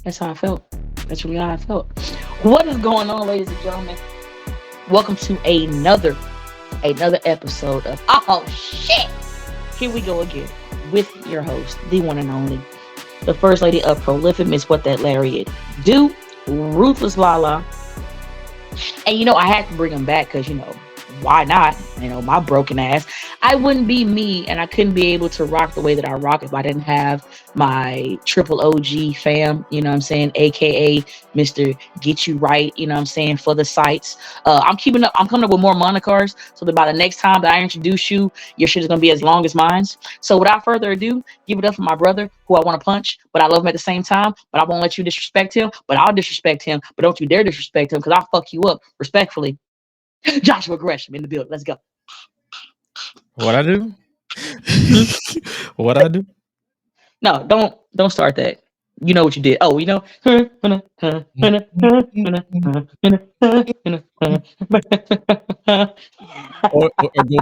That's how I felt. That's really how I felt. What is going on, ladies and gentlemen? Welcome to another episode of Oh Shit. Here we go again with your host, the one and only, the first lady of prolific Miss What That Lariat Do, Ruthless LaLa. And I had to bring him back because why not? My broken ass. I wouldn't be me, and I couldn't be able to rock the way that I rock if I didn't have my triple OG fam. You know what I'm saying, aka Mister Get You Right. You know what I'm saying, for the sites. I'm keeping up. I'm coming up with more monikers so that by the next time that I introduce you, your shit is gonna be as long as mine's. So without further ado, give it up for my brother who I want to punch, but I love him at the same time. But I won't let you disrespect him. But I'll disrespect him. But don't you dare disrespect him because I'll fuck you up respectfully. Joshua Gresham in the building. Let's go. What I do? Hmm? What I do? No, don't start that. You know what you did. Oh, Or go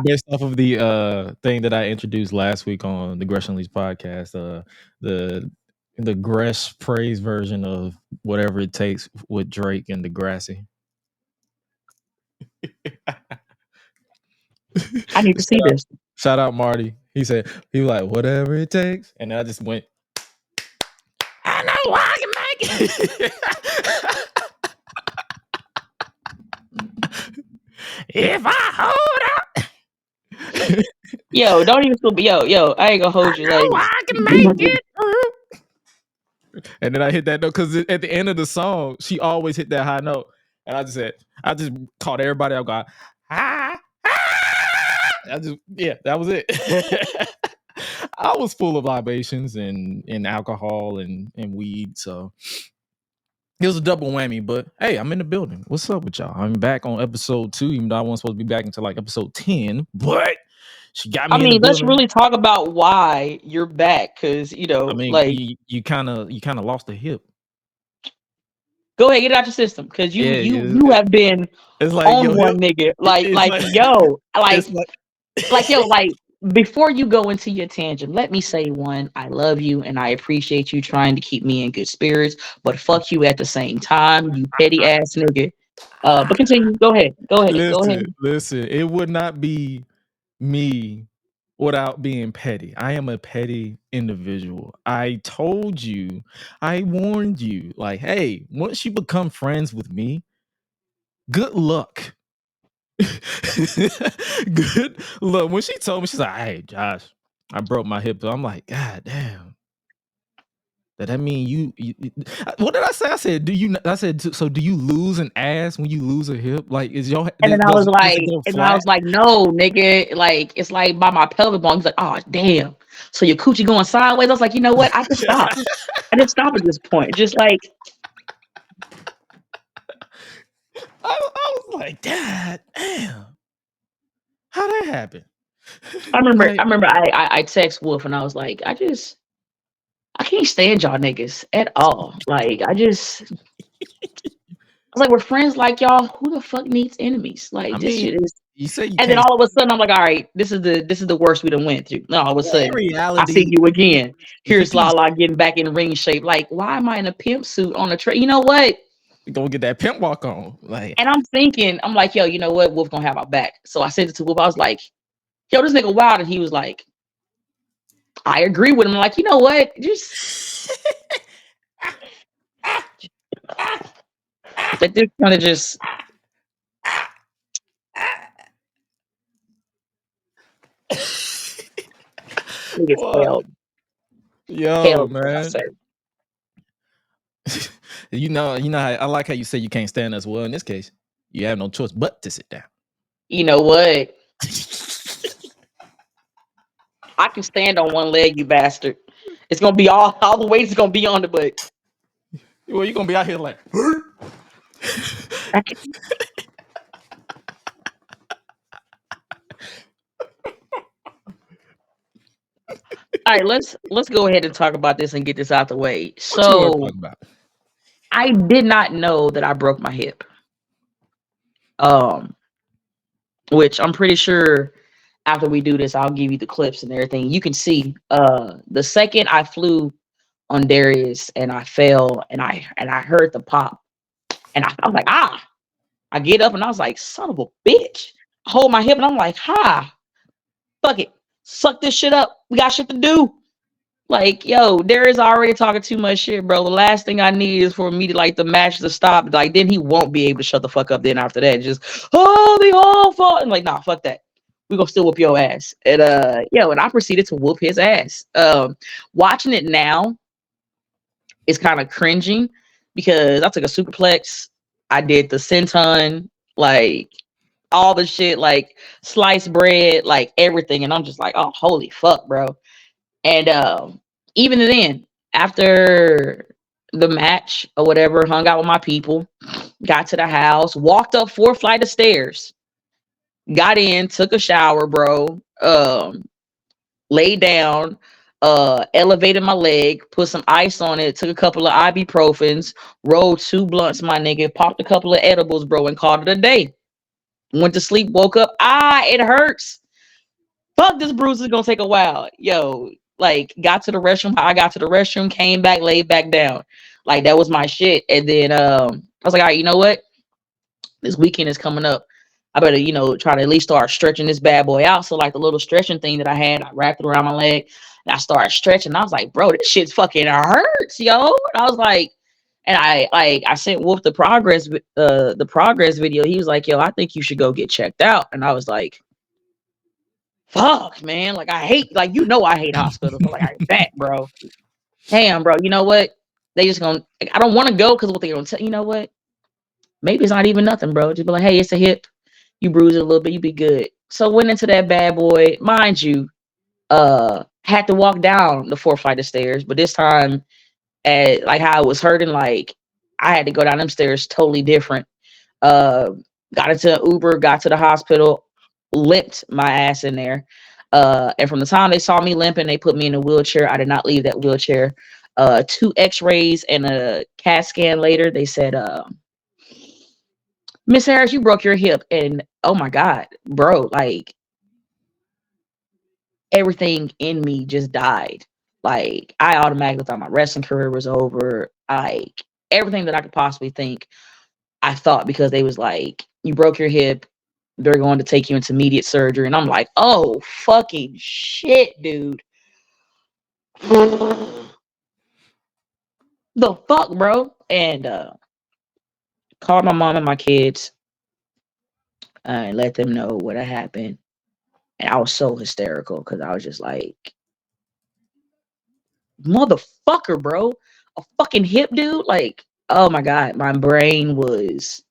based off of the thing that I introduced last week on the Gresh Unleashed podcast. The the Gresh praise version of Whatever It Takes with Drake and Degrassi. I need to see this. Shout out Marty. He was like, whatever it takes. And I just went, I know I can make it. If I hold out. Yo, don't even still be yo. I ain't gonna hold you. Like, I can make it. And then I hit that note because at the end of the song, she always hit that high note. And I just caught everybody out, got that was it. I was full of libations and alcohol and weed, so it was a double whammy. But hey, I'm in the building. What's up with y'all? I'm back on episode 2, even though I wasn't supposed to be back until like episode 10. But she got me. Let's really talk about why you're back, because you kind of lost a hip. Go ahead, get it out your system, because you have been on one nigga. Before you go into your tangent, let me say one, I love you and I appreciate you trying to keep me in good spirits, but fuck you at the same time, you petty ass nigga. But continue. Go ahead. Listen, it would not be me without being petty. I am a petty individual. I told you, I warned you, like, hey, once you become friends with me, good luck. Good luck. When she told me, she's like, hey, Josh, I broke my hip. I'm like, God damn. Does that mean you what did I say? I said, so do you lose an ass when you lose a hip? Like, is your and then I was like, no, nigga, like it's like by my pelvic bone. He's like, oh damn. So your coochie going sideways. I was like, you know what? I just stopped. I didn't stop at this point. Just like I was like, Dad, damn. How'd that happen? I remember I text Wolf and I was like, I can't stand y'all niggas at all. Like, I was like, we're friends like y'all. Who the fuck needs enemies? Like, shit is. You say you and then all of a sudden, I'm like, all right, this is the worst we done went through. Then all of a sudden, reality, I see you again. Here's LaLa getting back in ring shape. Like, why am I in a pimp suit on a train? You know what? We gonna get that pimp walk on. Like, and I'm like, yo, you know what? Wolf gonna have our back. So I sent it to Wolf. I was like, yo, this nigga wild, and he was like, I agree with him. I'm like, you know what? Just like this kind of just. Yo, man. You know, I like how you say you can't stand us. Well, in this case, you have no choice but to sit down. You know what? I can stand on one leg, you bastard. It's gonna be all the weight is gonna be on the butt. Well, you're gonna be out here like. All right, let's go ahead and talk about this and get this out the way. So, I did not know that I broke my hip. Which I'm pretty sure after we do this, I'll give you the clips and everything. You can see the second I flew on Darius, and I fell, and I heard the pop, and I was like, ah. I get up, and I was like, son of a bitch. I hold my hip, and I'm like, ha, fuck it, suck this shit up. We got shit to do. Like, yo, Darius already talking too much shit, bro. The last thing I need is for me to like the match to stop. Like, then he won't be able to shut the fuck up. Then after that, just they all fought. And like, nah, fuck that. We gonna still whoop your ass. And and I proceeded to whoop his ass. Watching it now is kind of cringing because I took a superplex. I did the senton, like all the shit, like sliced bread, like everything. And I'm just like, oh, holy fuck, bro. And even then, after the match or whatever, hung out with my people, got to the house, walked up 4 flight of stairs, got in, took a shower, bro. Laid down, elevated my leg, put some ice on it, took a couple of ibuprofens, rolled 2 blunts, my nigga, popped a couple of edibles, bro, and called it a day. Went to sleep, woke up, it hurts. Fuck, this bruise is gonna take a while. Yo, like, got to the restroom. I got to the restroom, came back, laid back down. Like, that was my shit. And then I was like, all right, you know what? This weekend is coming up. I better, try to at least start stretching this bad boy out. So, like, the little stretching thing that I had, I wrapped it around my leg, and I started stretching. I was like, bro, this shit's fucking hurts, yo. And I was like, and I sent Wolf the progress video. He was like, yo, I think you should go get checked out. And I was like, fuck, man. Like, I hate, like, I hate hospitals. But like, I bet, bro. Damn, bro. You know what? They just gonna, like, I don't want to go because what they gonna tell, you know what? Maybe it's not even nothing, bro. Just be like, hey, it's a hip. You bruise it a little bit, you be good. So went into that bad boy. Mind you, had to walk down the 4 flight of stairs, but this time, at like how I was hurting, like I had to go down them stairs totally different. Got into an Uber, got to the hospital, limped my ass in there. And from the time they saw me limping, they put me in a wheelchair. I did not leave that wheelchair. 2 x-rays and a CAT scan later, they said, Miss Harris, you broke your hip. And oh my God, bro, like everything in me just died. Like, I automatically thought my wrestling career was over. Like, everything that I could possibly think, I thought, because they was like, you broke your hip, they're going to take you into immediate surgery. And I'm like, oh, fucking shit, dude. The fuck, bro? And called my mom and my kids and let them know what had happened. And I was so hysterical because I was just like, motherfucker, bro. A fucking hip, dude. Like, oh my God. My brain was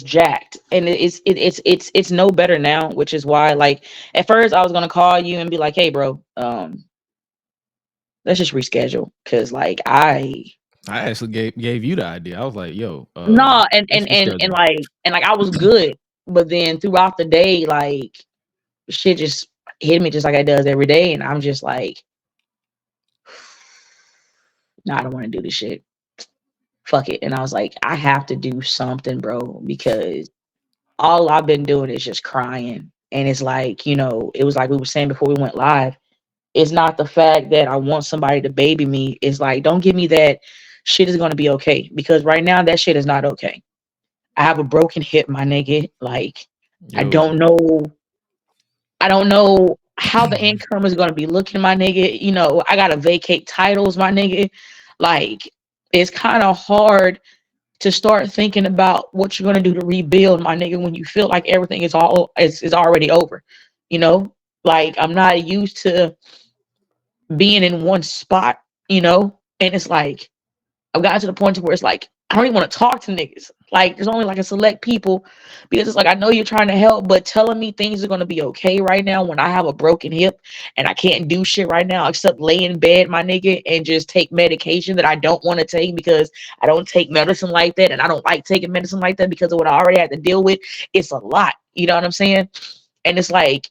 jacked. And it's no better now, which is why, like, at first I was gonna call you and be like, hey, bro, let's just reschedule. Cause like I actually gave you the idea. I was like, yo, no, and let's reschedule. like I was good. But then throughout the day, like, shit just hit me just like it does every day. And I'm just like, no, I don't want to do this shit. Fuck it. And I was like, I have to do something, bro, because all I've been doing is just crying. And it's like, it was like we were saying before we went live. It's not the fact that I want somebody to baby me. It's like, don't give me that shit is going to be okay. Because right now, that shit is not okay. I have a broken hip, my nigga. Like, Yo. I don't know how the income is going to be looking, my nigga. I got to vacate titles, my nigga. Like, it's kind of hard to start thinking about what you're going to do to rebuild, my nigga, when you feel like everything is already over. Like, I'm not used to being in one spot, and it's like, I've gotten to the point where it's like, I don't even want to talk to niggas. Like, there's only like a select people, because it's like, I know you're trying to help, but telling me things are going to be okay right now when I have a broken hip and I can't do shit right now except lay in bed, my nigga, and just take medication that I don't want to take because I don't take medicine like that. And I don't like taking medicine like that because of what I already had to deal with. It's a lot. You know what I'm saying? And it's like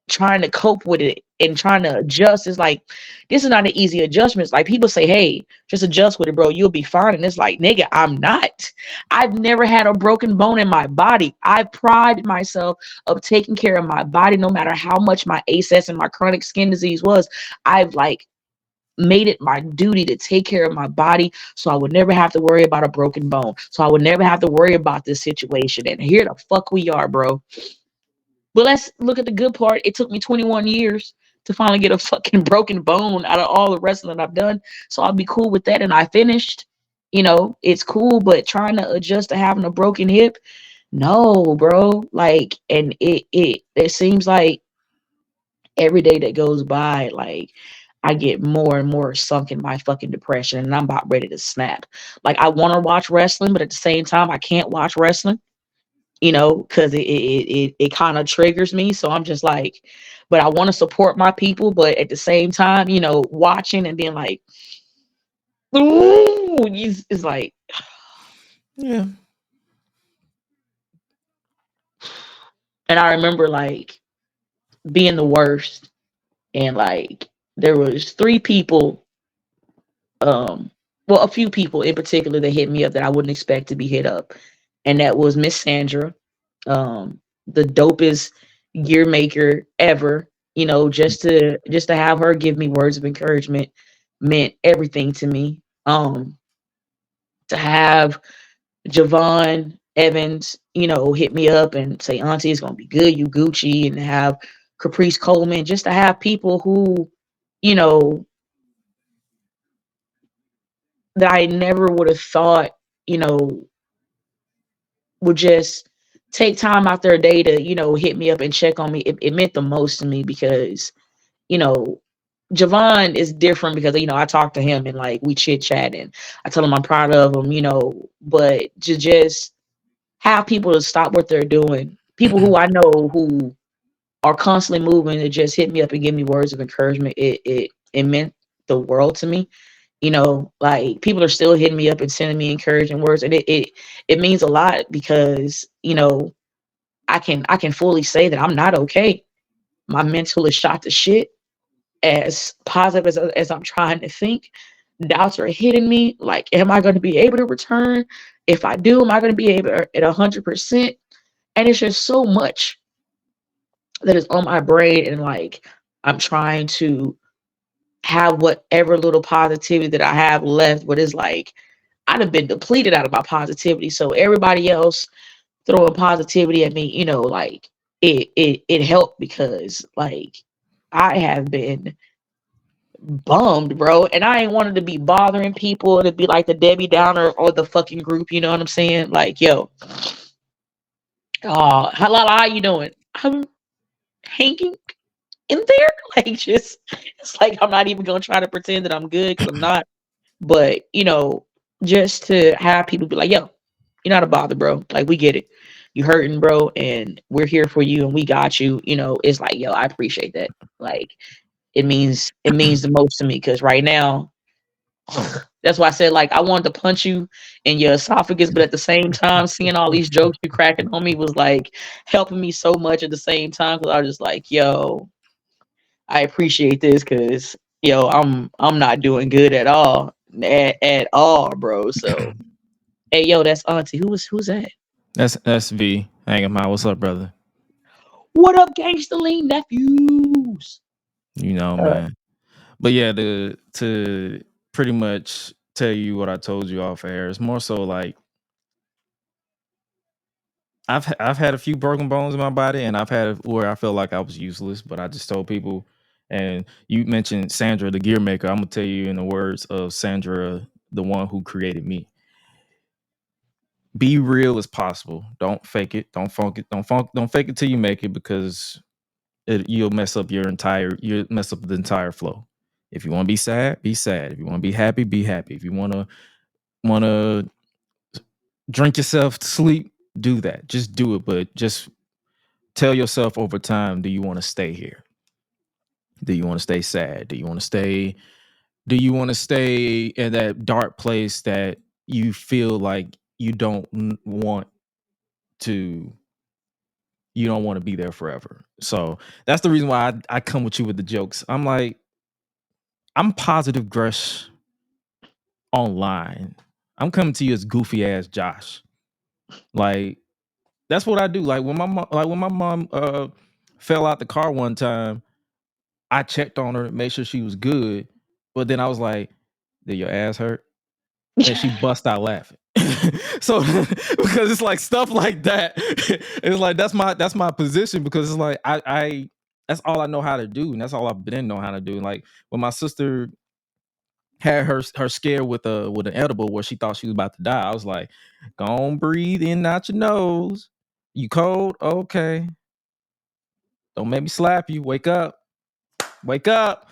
trying to cope with it and trying to adjust is like, this is not an easy adjustment. It's like people say, hey, just adjust with it, bro. You'll be fine. And it's like, nigga, I'm not. I've never had a broken bone in my body. I pride myself of taking care of my body, no matter how much my ASS and my chronic skin disease was. I've like made it my duty to take care of my body so I would never have to worry about a broken bone. So I would never have to worry about this situation. And here the fuck we are, bro. But let's look at the good part. It took me 21 years to finally get a fucking broken bone out of all the wrestling I've done. So I'll be cool with that. And I finished. You know, it's cool, but trying to adjust to having a broken hip, no, bro. Like, and it seems like every day that goes by, like I get more and more sunk in my fucking depression and I'm about ready to snap. Like I want to watch wrestling, but at the same time, I can't watch wrestling, you know, because it kind of triggers me. So I'm just like, but I want to support my people, but at the same time, you know, watching and being like, ooh, it's like, Yeah. and I remember like being the worst, and like there was three people, um, well, a few people in particular that hit me up that I wouldn't expect to be hit up, and that was Miss Sandra, the dopest gear maker ever. You know, just to have her give me words of encouragement meant everything to me. To have Javon Evans, you know, hit me up and say, Auntie, it's gonna be good, you Gucci, and to have Caprice Coleman, just to have people who, you know, that I never would have thought, you know, would just take time out their day to, you know, hit me up and check on me. It meant the most to me because, you know, Javon is different because, you know, I talk to him and like we chit chat and I tell him I'm proud of him, you know, but to just have people to stop what they're doing, people who I know who are constantly moving to just hit me up and give me words of encouragement, it meant the world to me. You know, like people are still hitting me up and sending me encouraging words, and it means a lot because, you know, I can fully say that I'm not okay. My mental is shot to shit. As positive as I'm trying to think, doubts are hitting me. Like, am I going to be able to return? If I do, am I going to be able at 100%? And it's just so much that is on my brain, and like I'm trying to have whatever little positivity that I have left, but it's like I'd have been depleted out of my positivity. So everybody else throwing positivity at me, you know, like it helped because like I have been bummed, bro. And I ain't wanted to be bothering people to be like the Debbie Downer or the fucking group, you know what I'm saying? Like, yo, how you doing? I'm hanging in there. Like just it's like I'm not even gonna try to pretend that I'm good because I'm not. But you know, just to have people be like, yo, you're not a bother, bro. Like we get it. You hurting, bro, and we're here for you and we got you. You know, it's like, yo, I appreciate that. Like it means the most to me because right now, that's why I said like I wanted to punch you in your esophagus, but at the same time, seeing all these jokes you cracking on me was like helping me so much at the same time because I was just like, yo, I appreciate this because yo, I'm not doing good at all. At all, bro. So hey yo, that's Auntie. Who's that? That's V. Hanging out. What's up, brother? What up, Gangsta Lean nephews? You know, Uh, man. But yeah, to pretty much tell you what I told you off air, it's more so like I've had a few broken bones in my body, and I've had where I felt like I was useless, but I just told people. And you mentioned Sandra, the gear maker. I'm gonna tell you in the words of Sandra, the one who created me: be real as possible. Don't fake it. Don't funk it. Don't fake it till you make it because you'll mess up you'll mess up the entire flow. If you want to be sad, be sad. If you want to be happy, be happy. If you want to drink yourself to sleep, do that. Just do it, but just tell yourself over time, do you want to stay here? Do you want to stay sad? Do you want to stay in that dark place that you feel like you don't want to you don't want to be there forever. So that's the reason why I come with you with the jokes. I'm like, I'm positive Gresh online. I'm coming to you as goofy ass Josh. Like that's what I do. Like when my mom fell out the car one time, I checked on her, made sure she was good. But then I was like, did your ass hurt? And she bust out laughing. So because it's like stuff like that. It's like that's my position because it's like I that's all I know how to do, and that's all I've been know how to do. Like when my sister had her scare with an edible where she thought she was about to die, I was like, go on, breathe in and out your nose. You cold? Okay. Don't make me slap you. Wake up. Wake up.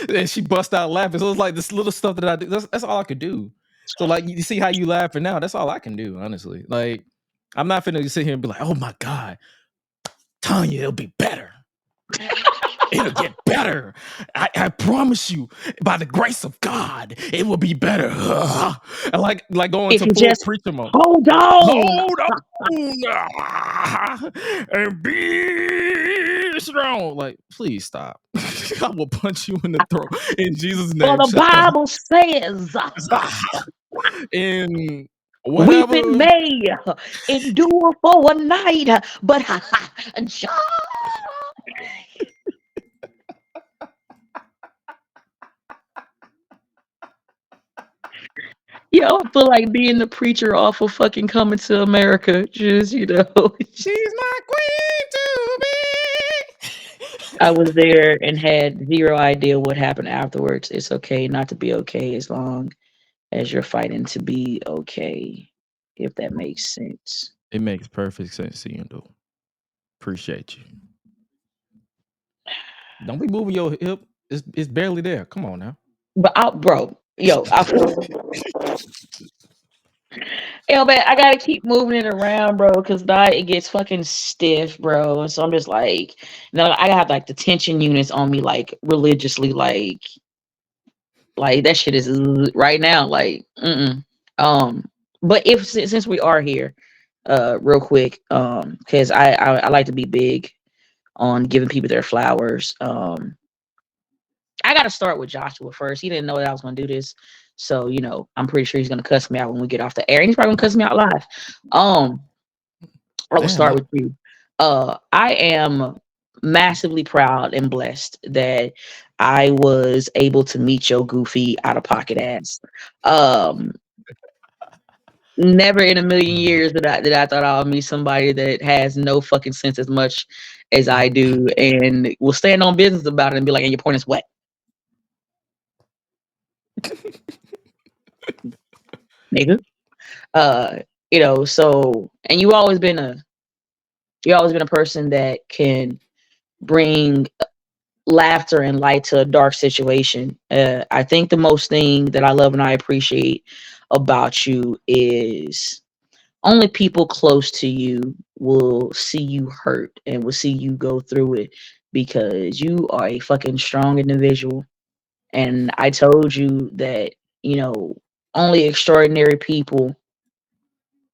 And she bust out laughing. So it's like this little stuff that I do. That's all I could do. So like you see how you laughing now. That's all I can do, honestly. Like I'm not finna sit here and be like, oh my God, Tanya, it'll be better. It'll get better. I promise you, by the grace of God, it will be better. And like going If to you full just preacher mode. hold on. Hold on and be strong. Like, please stop. I will punch you in the throat in Jesus' For name. the Shut the Bible says, in weeping whatever. may endure for a night, but joy. Yo, I feel like being the preacher off of fucking Coming to America. Just, She's my queen to I be. was there and had zero idea what happened afterwards. It's okay not to be okay as long as you're fighting to be okay, if that makes sense. It makes perfect sense to you, though. Appreciate you. Don't be moving your hip. It's barely there. Come on now. But bro, yo, man, I gotta keep moving it around, bro, because now it gets fucking stiff, bro. And so I'm just like, I have like the tension units on me, like religiously, like that shit is right now, like, um. But if since we are here, real quick, because I like to be big on giving people their flowers. I got to start with Joshua first. He didn't know that I was going to do this. So, I'm pretty sure he's going to cuss me out when we get off the air. And he's probably going to cuss me out live. Um, I will Damn, start I, with you. I am massively proud and blessed that I was able to meet your goofy out of pocket ass. Um, Never in a million years that I thought I would meet somebody that has no fucking sense as much as I do and will stand on business about it and be like, and your point is what? Nigga. Uh, so and you always been a person that can bring laughter and light to a dark situation. I think the most thing that I love and I appreciate about you is only people close to you will see you hurt and will see you go through it because you are a fucking strong individual. And I told you that, you know, only extraordinary people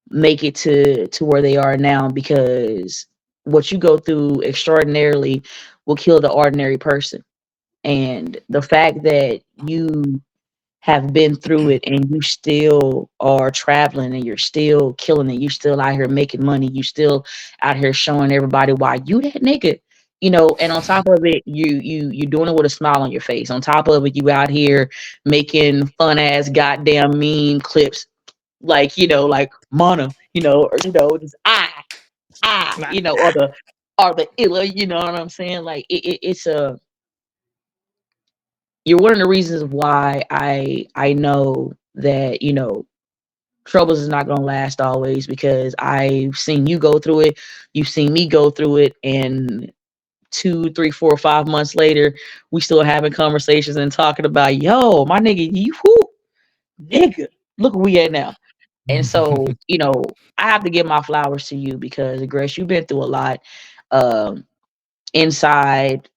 make it to where they are now because what you go through extraordinarily will kill the ordinary person. And the fact that you have been through it and you still are traveling and you're still killing it, you still out here making money, you still out here showing everybody why you that nigga. And on top of it, you doing it with a smile on your face. On top of it, you out here making fun ass goddamn meme clips like like Mana, or just or the illa, you know what I'm saying? Like it's a you're one of the reasons why I know that troubles is not gonna last always because I've seen you go through it, you've seen me go through it, and 2, 3, 4, 5 months later, we still having conversations and talking about yo, my nigga, you who nigga, look where we at now. And so, I have to give my flowers to you because, Gresh, you've been through a lot um, inside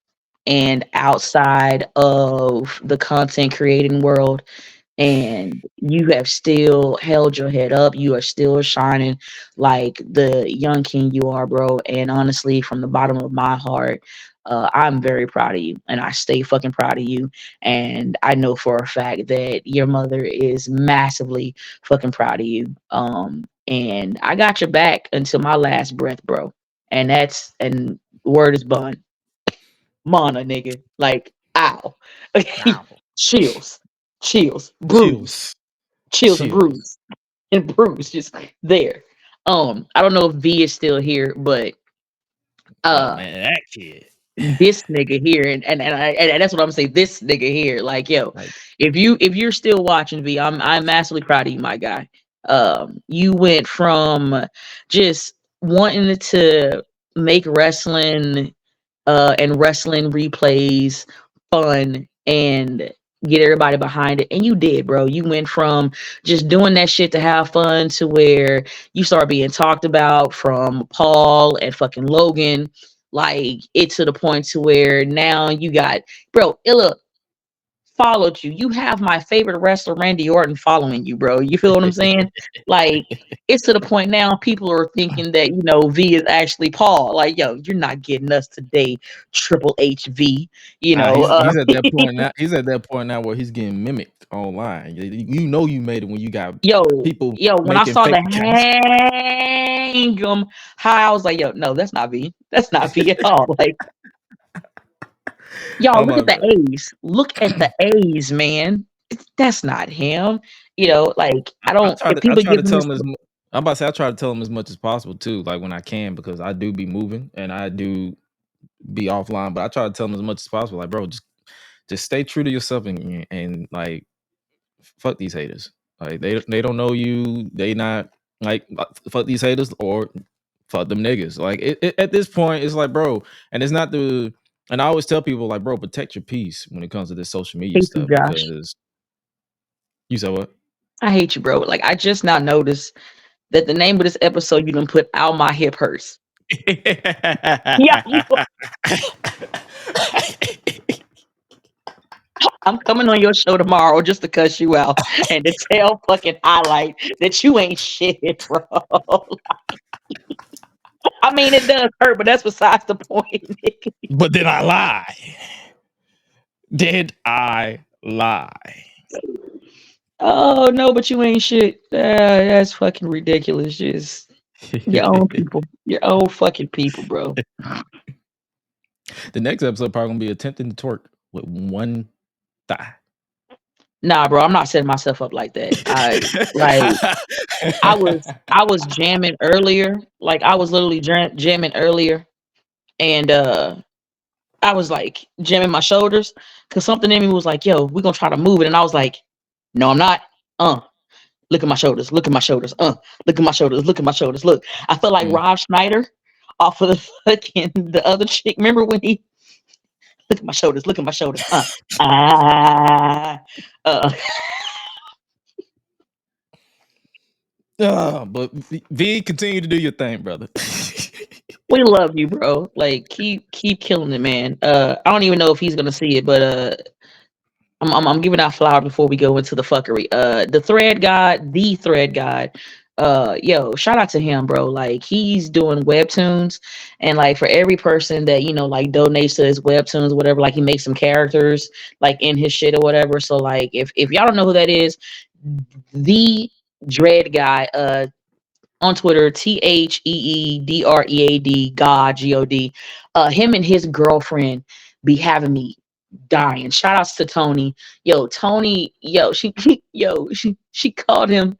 and outside of the content creating world. and you have still held your head up. You are still shining like the young king you are, bro. And honestly, from the bottom of my heart, I'm very proud of you, and I stay fucking proud of you. And I know for a fact that your mother is massively fucking proud of you. And I got your back until my last breath, bro. And word is bond, mana, nigga. Like, ow, Ow. chills, chills, bruise, Chills. chills and Chills. bruise and bruise, just there. I don't know if V is still here, but Oh uh, man, that kid. this nigga here, and that's what I'm saying. This nigga here, like, yo, Like, if you're still watching V, I'm massively proud of you, my guy. You went from just wanting to make wrestling and wrestling replays fun and get everybody behind it. And you did, bro. You went from just doing that shit to have fun to where you start being talked about from Paul and fucking Logan. Like, it to the point to where now you got, bro, Illa followed you. You have my favorite wrestler, Randy Orton, following you, bro. You feel what I'm saying? Like, it's to the point now people are thinking that, V is actually Paul. Like, yo, you're not getting us today, Triple H V. You nah, know, he's at that point now. He's at that point now where he's getting mimicked online. You know you made it when you got yo, people when I making saw fake the accounts. hang high, I was like, yo, no, that's not V. That's not V at all. Like, y'all, I'm look at about the A's. Look at the A's, man. That's not him. Like, I I don't, try if to I people try give to him tell this, him I'm about to say I try to tell him as much as possible too, like when I can, because I do be moving and I do be offline, but I try to tell him as much as possible. Like, bro, just stay true to yourself and like fuck these haters. Like they don't know you. They not like fuck these haters or fuck them niggas. Like at this point, it's like, bro, and it's not the. And I always tell people like, bro, protect your peace when it comes to this social media hate you, stuff Josh. because you said what? I hate you, bro. Like, I just now noticed that the name of this episode you done put "Out My Hip Hurts." Yeah, I'm coming on your show tomorrow just to cuss you out and to tell fucking highlight that you ain't shit, bro. I mean, it does hurt, but that's besides the point, nigga. But did I lie? Did I lie? Oh no, but you ain't shit. That's fucking ridiculous. Just your own people, your own fucking people, bro. The next episode probably gonna be attempting to twerk with one thigh. Nah, bro, I'm not setting myself up like that. Like I was jamming earlier. Like, I was literally jamming earlier, and I was like jamming my shoulders because something in me was like, "Yo, we're gonna try to move it," and I was like, "No, I'm not." Look at my shoulders. Look at my shoulders. Look at my shoulders. Look at my shoulders. Look, I feel like Mm. Rob Schneider off of the fucking the other chick. Remember when he look at my shoulders? Look at my shoulders. Ah, uh. But V, continue to do your thing, brother. We love you, bro. Like, keep killing it, man. I don't even know if he's gonna see it, but I'm giving out flowers before we go into the fuckery. The thread god. Yo, shout out to him, bro. Like, he's doing webtoons, and like for every person that like donates to his webtoons, whatever, like he makes some characters like in his shit or whatever. So like, if y'all don't know who that is, the dread guy, on Twitter, TheeDread, God. Him and his girlfriend be having me dying. Shout outs to Tony. Yo, Tony, yo, she she called him.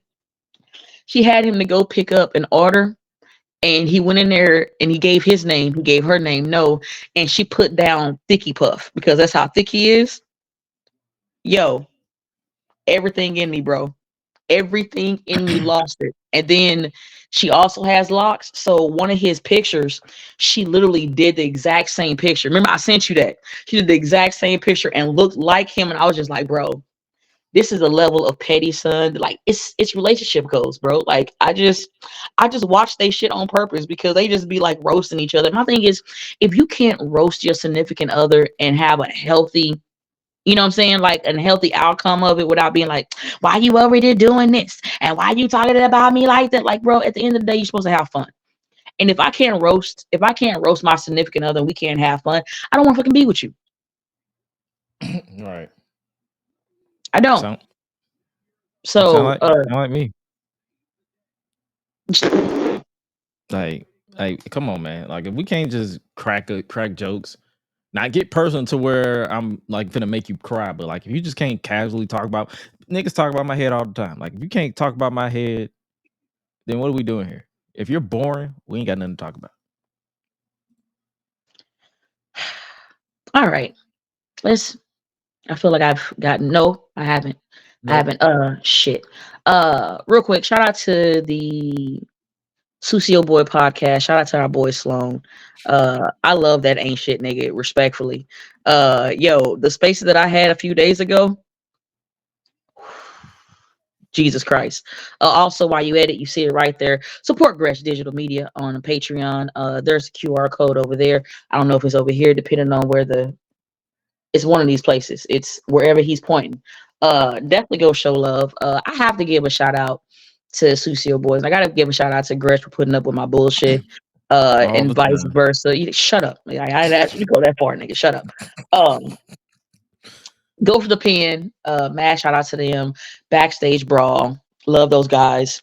She had him to go pick up an order. And he went in there and he gave his name. He gave her name, no. And she put down Thicky Puff because that's how thick he is. Yo, everything in me, bro. Everything in me lost it. And then she also has locks. So one of his pictures, she literally did the exact same picture. Remember, I sent you that. She did the exact same picture and looked like him. And I was just like, bro, this is a level of petty, son. Like, it's relationship goals, bro. Like, I just watch they shit on purpose because they just be like roasting each other. My thing is, if you can't roast your significant other and have a healthy You know what I'm saying? Like a healthy outcome of it without being like, why you over there doing this? And why you talking about me like that? Like, bro, at the end of the day, you're supposed to have fun. And if I can't roast my significant other and we can't have fun, I don't want to fucking be with you. Right. I don't. Sound you So sound like me. Like, come on, man. Like, if we can't just crack jokes, not get personal to where I'm like finna make you cry, but like if you just can't casually talk about niggas talk about my head all the time. Like if you can't talk about my head, then what are we doing here? If you're boring, we ain't got nothing to talk about. all right. Let's I feel like I've gotten no, I haven't. I Nope. haven't shit. Real quick, shout out to the Sucio Boy podcast. Shout out to our boy Sloan. I love that ain't shit nigga, respectfully. Yo, the spaces that I had a few days ago, Jesus Christ. Also, while you edit, you see it right there. Support Gresh Digital Media on Patreon. There's a QR code over there. I don't know if it's over here, depending on where it's one of these places. It's wherever he's pointing. Definitely go show love. I have to give a shout out to Sucio Boys. I gotta give a shout out to Gresh for putting up with my bullshit. All And the vice time. versa. Shut up. I didn't ask you to go that far, nigga. Shut up. Um, Go for the pen. Mad shout out to them. Backstage Brawl. Love those guys.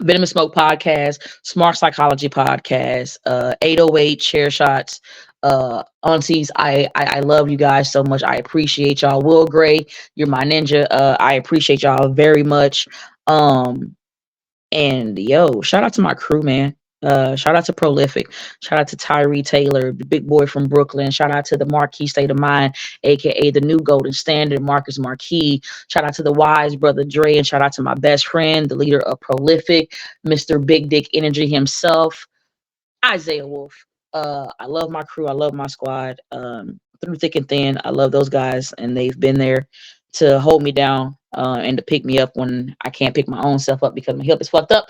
Venom and Smoke podcast, Smart Psychology podcast, 808 Chair Shots. Aunties, I love you guys so much. I appreciate y'all. Will Gray, you're my ninja. I appreciate y'all very much. Um, and yo, shout out to my crew, man. Shout out to Prolific. Shout out to Tyree Taylor, the big boy from Brooklyn. Shout out to the Marquis State of Mind, aka the new Golden Standard, Marcus Marquis. Shout out to the wise brother Dre, and shout out to my best friend, the leader of Prolific, Mr. Big Dick Energy himself, Isaiah Wolf. I love my crew. I love my squad. Through thick and thin, I love those guys, and they've been there to hold me down and to pick me up when I can't pick my own self up because my hip is fucked up.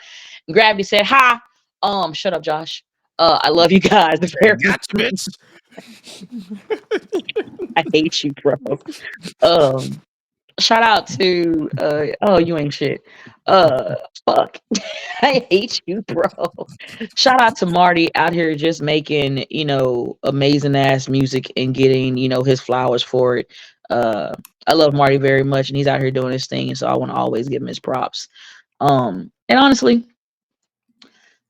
And Gravity said, "Hi, shut up, Josh. I love you guys very Gotcha, much. bitch. I hate you, bro. Um, Shout out to oh, you ain't shit. Uh Fuck. I hate you, bro. Shout out to Marty out here just making, amazing ass music and getting, his flowers for it. I love Marty very much and he's out here doing his thing, and so I want to always give him his props. And honestly,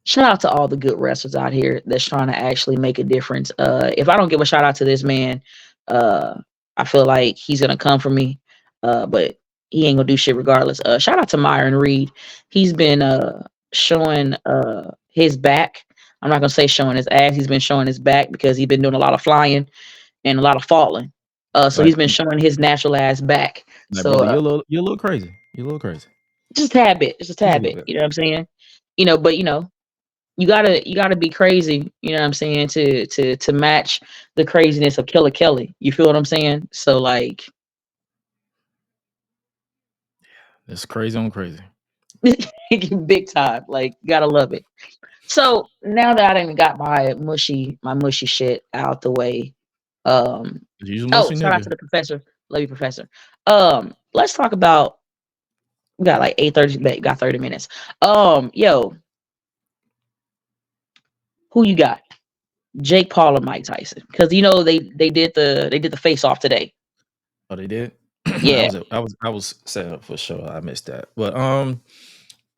shout out to all the good wrestlers out here that's trying to actually make a difference. If I don't give a shout out to this man, uh, I feel like he's gonna come for me. But he ain't gonna do shit regardless. Shout out to Myron Reed. He's been showing his back. I'm not gonna say showing his ass. He's been showing his back because he's been doing a lot of flying and a lot of falling. So like he's been showing his natural ass back. like So brother, you're a little crazy. You're a little crazy. just a tad bit, just a Just a tad little bit. bit. You know what I'm saying? But you gotta be crazy, you know what I'm saying, to match the craziness of Killer Kelly. You feel what I'm saying? So like It's crazy on crazy. big time. Like gotta love it. So now that I done got my mushy shit out the way. Um He's a oh, mushy shout out to nigga. the professor. Love you, professor. Let's talk about we got like 8:30, got 30 minutes. Yo, who you got? Jake Paul or Mike Tyson? Because they did the face off today. Oh, they did. Yeah. I was set up for sure. I missed that. But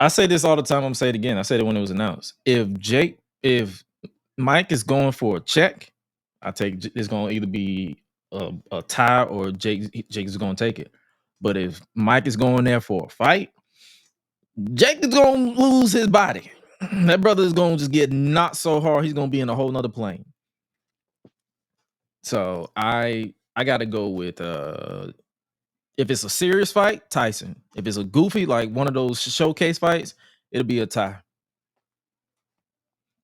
I say this all the time. I'm gonna say it again. I said it when it was announced. If Mike is going for a check, I take it's gonna either be a tie or Jake is gonna take it. But if Mike is going there for a fight, Jake is gonna lose his body. That brother is gonna just get knocked so hard he's gonna be in a whole nother plane. So I gotta go with if it's a serious fight, Tyson. If it's a goofy, like one of those showcase fights, it'll be a tie.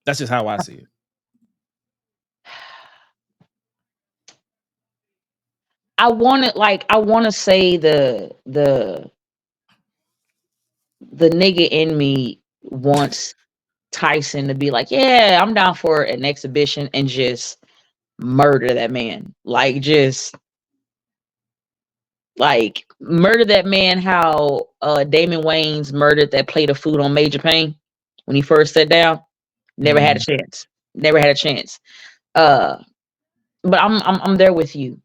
That's just how I see it. I wanna say the nigga in me wants Tyson to be like, yeah, I'm down for an exhibition and just murder that man. Like just Like murder that man how Damon Wayans murdered that plate of food on Major Payne when he first sat down. Never had a Mm. chance. Never had a chance. Uh but I'm there with you.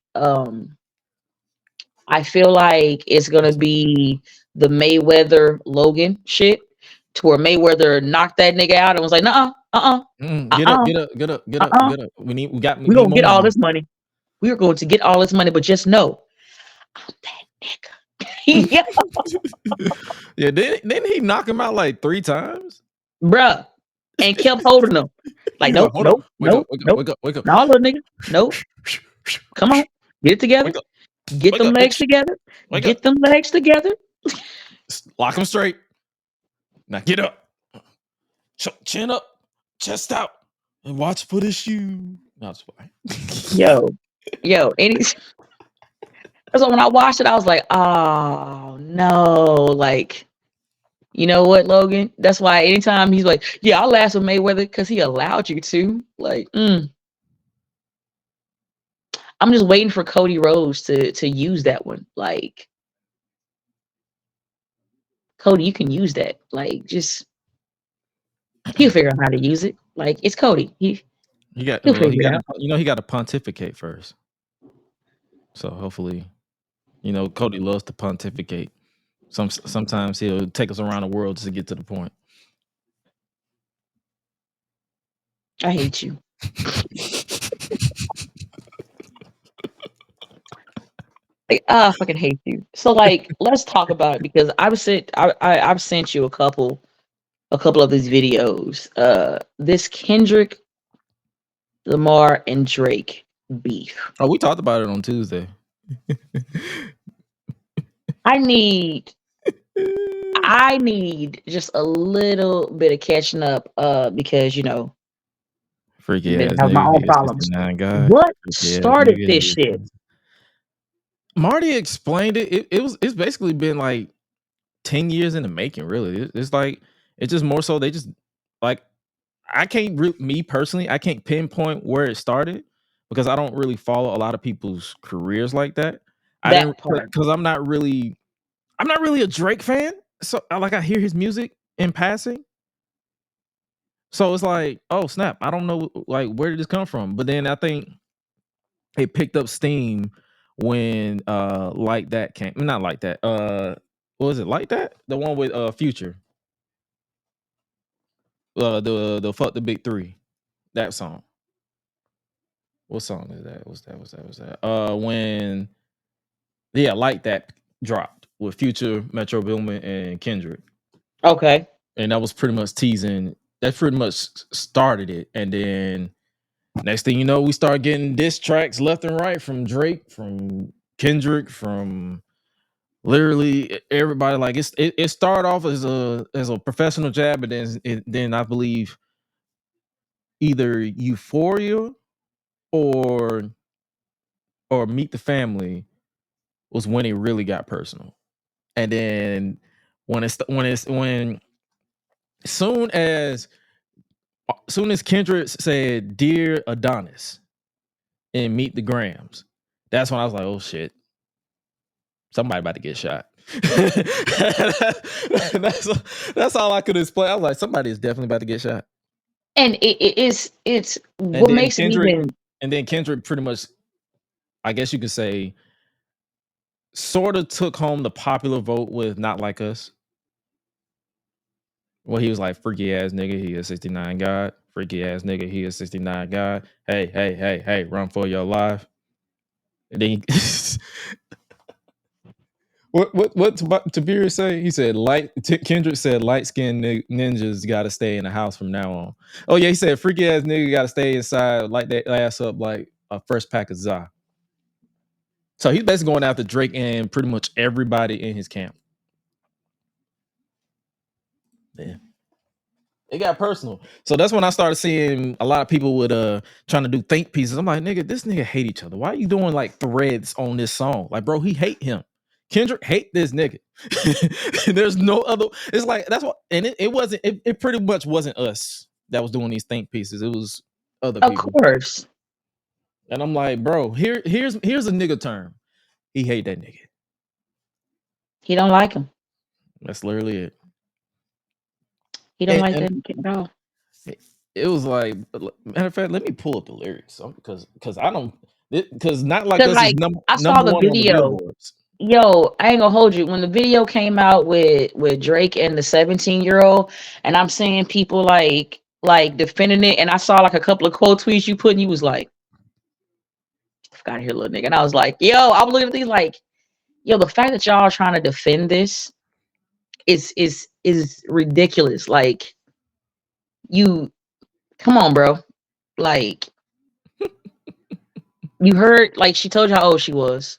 I feel like it's gonna be the Mayweather Logan shit to where Mayweather knocked that nigga out and was like, nah, Get up, uh-uh, get up, get up, get up, uh-uh. get up. We We're need gonna more get all money. this money. We are going to get all this money, but just know I'm that nigga. Yeah, Yeah, didn't he knock him out like 3 times? bruh. And kept holding them. Like, He's like, nope, hold up, nope, wake up, nope, wake up, nope. wake up, wake up. No, little nigga. Nope. Come on. Get it together. Wake up, Get wake them up, legs bitch. together. Wake up. Get them legs together. Lock him straight. Now get up. Chin up, chest out, and watch for the shoe. No, it's fine. Yo, any so when I watched it, I was like, oh no. Like, you know what, Logan? That's why anytime he's like, yeah, I'll last with Mayweather because he allowed you to. Like, I'm just waiting for Cody Rhodes to use that one. Like, Cody, you can use that. Like, just he'll figure out how to use it. Like, it's Cody. He'll figure it out. He got to pontificate first. So hopefully, Cody loves to pontificate. Sometimes he'll take us around the world just to get to the point. I hate you. Like, I fucking hate you. So like, let's talk about it because I've sent you a couple of these videos. This Kendrick Lamar and Drake beef. Oh, we talked about it on Tuesday. I need just a little bit of catching up because Freaky been ass having my nigga, own he is problems. 69 guy. What Freaky ass started nigga, this he shit? is. Marty explained it. It's basically been like 10 years in the making, really. It's like it's just more so they just like I can't me personally, I can't pinpoint where it started because I don't really follow a lot of people's careers like that. I didn't That part. because I'm not really a Drake fan. So I hear his music in passing. So it's like, oh snap, I don't know like where did this come from? But then I think it picked up steam when like that came. Not like that. What was it? Like that? The one with Future. The fuck the big three. That song. What song is that? What's that? When like that dropped with Future, Metro Boomin, and Kendrick. Okay. And that was pretty much teasing. That pretty much started it. And then next thing you know, we start getting diss tracks left and right from Drake, from Kendrick, from literally everybody. Like it started off as a professional jab, but then I believe either Euphoria or Meet the Family was when it really got personal. And then when soon as Kendrick said "Dear Adonis" in Meet the Grams, that's when I was like, oh shit, somebody about to get shot. that's all I could explain. I was like, somebody is definitely about to get shot. And it's And what then makes it even. Kendrick pretty much, I guess you could say, sort of took home the popular vote with "Not Like Us." Well, he was like, freaky ass nigga, he is 69 God. Freaky ass nigga, he is 69 God. Hey, run for your life. And then what Tabir say? He said Kendrick said light skinned ninjas gotta stay in the house from now on. Oh yeah, he said freaky ass nigga gotta stay inside, light that ass up like a first pack of za. So he's basically going after Drake and pretty much everybody in his camp. Yeah. It got personal. So that's when I started seeing a lot of people with trying to do think pieces. I'm like, nigga, this nigga hate each other. Why are you doing like threads on this song? Like, bro, he hate him. Kendrick hate this nigga. There's no other. It's like that's what, and it wasn't. It pretty much wasn't us that was doing these think pieces. It was other Of people. course. And I'm like, bro, here's a nigga term. He hate that nigga. He don't like him. That's literally it. He don't And, like and that kid at all. it was like, matter of fact, let me pull up the lyrics because I don't, because Not Like Cause Us is like I saw number the one on the video. billboards. Yo, I ain't gonna hold you. When the video came out with Drake and the 17-year-old, and I'm seeing people like defending it, and I saw like a couple of quote tweets you put, and you was like, "Fuck out of here, little nigga." And I was like, "Yo," I was looking at these like, "Yo, the fact that y'all are trying to defend this is ridiculous. Like, you, come on, bro. Like, you heard like she told you how old she was,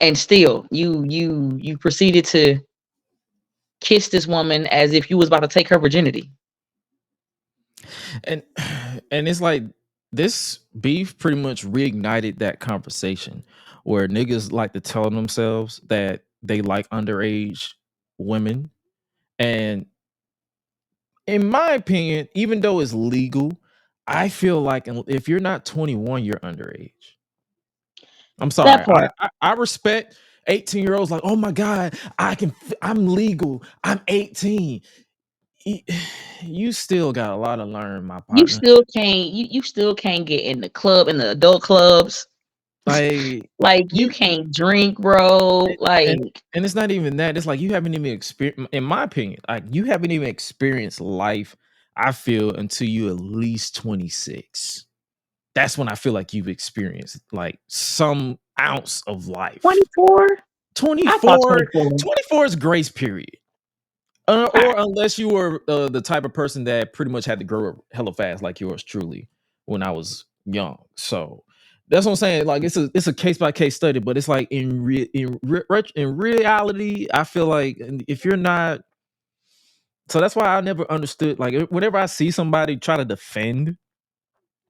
and still you proceeded to kiss this woman as if you was about to take her virginity." And and it's like this beef pretty much reignited that conversation where niggas like to tell themselves that they like underage women. And in my opinion, even though it's legal, I feel like if you're not 21, you're underage. I'm That sorry. part. I respect 18-year-olds like, oh my God, I'm legal. I'm 18. Y- You still got a lot to learn, my You partner. still can't you still can't get in the club, in the adult clubs. Like Like you you can't drink, bro. and Like and it's not even that. It's like you haven't even experienced, in my opinion, like you haven't even experienced life, I feel, until you at least 26. That's when I feel like you've experienced like some ounce of life. 24? I thought 24, 24. 24 is grace period. Alright. Or unless you were the type of person that pretty much had to grow up hella fast, like yours truly, when I was young. So that's what I'm saying. Like it's a case by case study, but it's like in reality, I feel like if you're not, so that's why I never understood. Like whenever I see somebody try to defend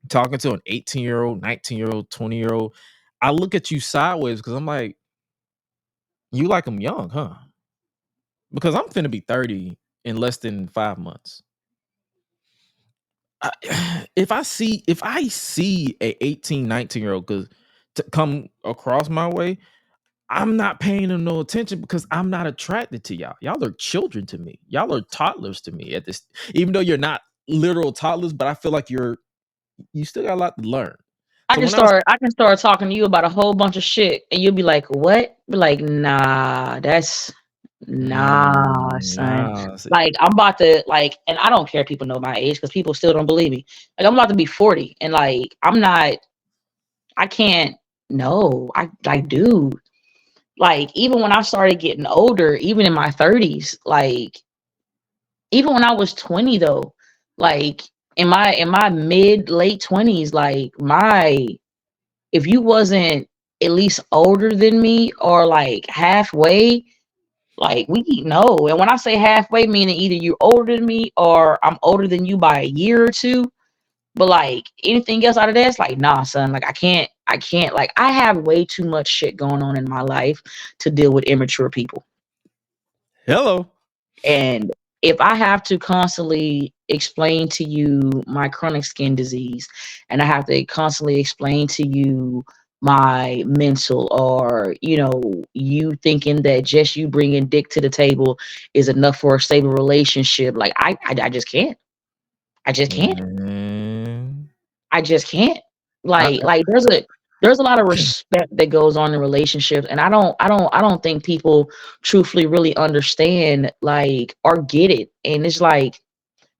talking to an 18-year-old, 19-year-old, 20-year-old, I look at you sideways because I'm like, you like them young, huh? Because I'm finna be 30 in less than 5 months. If I see a 18, 19-year-old because to come across my way, I'm not paying them no attention because I'm not attracted to y'all. Y'all are children to me. Y'all are toddlers to me at this, even though you're not literal toddlers, but I feel like you still got a lot to learn. I So can when I was start I can start talking to you about a whole bunch of shit and you'll be like, "What?" Be like, "Nah, that's nah, son." nah, Like I'm about to like, and I don't care if people know my age because people still don't believe me. Like I'm about to be 40 and like I'm not, I can't, no. I like, dude, like even when I started getting older, even in my 30s, like even when I was 20 though, like in my mid late 20s, like my, if you wasn't at least older than me or like halfway, like we know. And when I say halfway, meaning either you're older than me or I'm older than you by a year or two. But like anything else out of that, it's like, nah, son. Like I can't. Like I have way too much shit going on in my life to deal with immature people. hello. And if I have to constantly explain to you my chronic skin disease, and I have to constantly explain to you my mental, or you thinking that just you bringing dick to the table is enough for a stable relationship, like I just can't. I just can't. Man, I just can't. I, Like there's a lot of respect that goes on in relationships, and I don't think people truthfully really understand like or get it. And it's like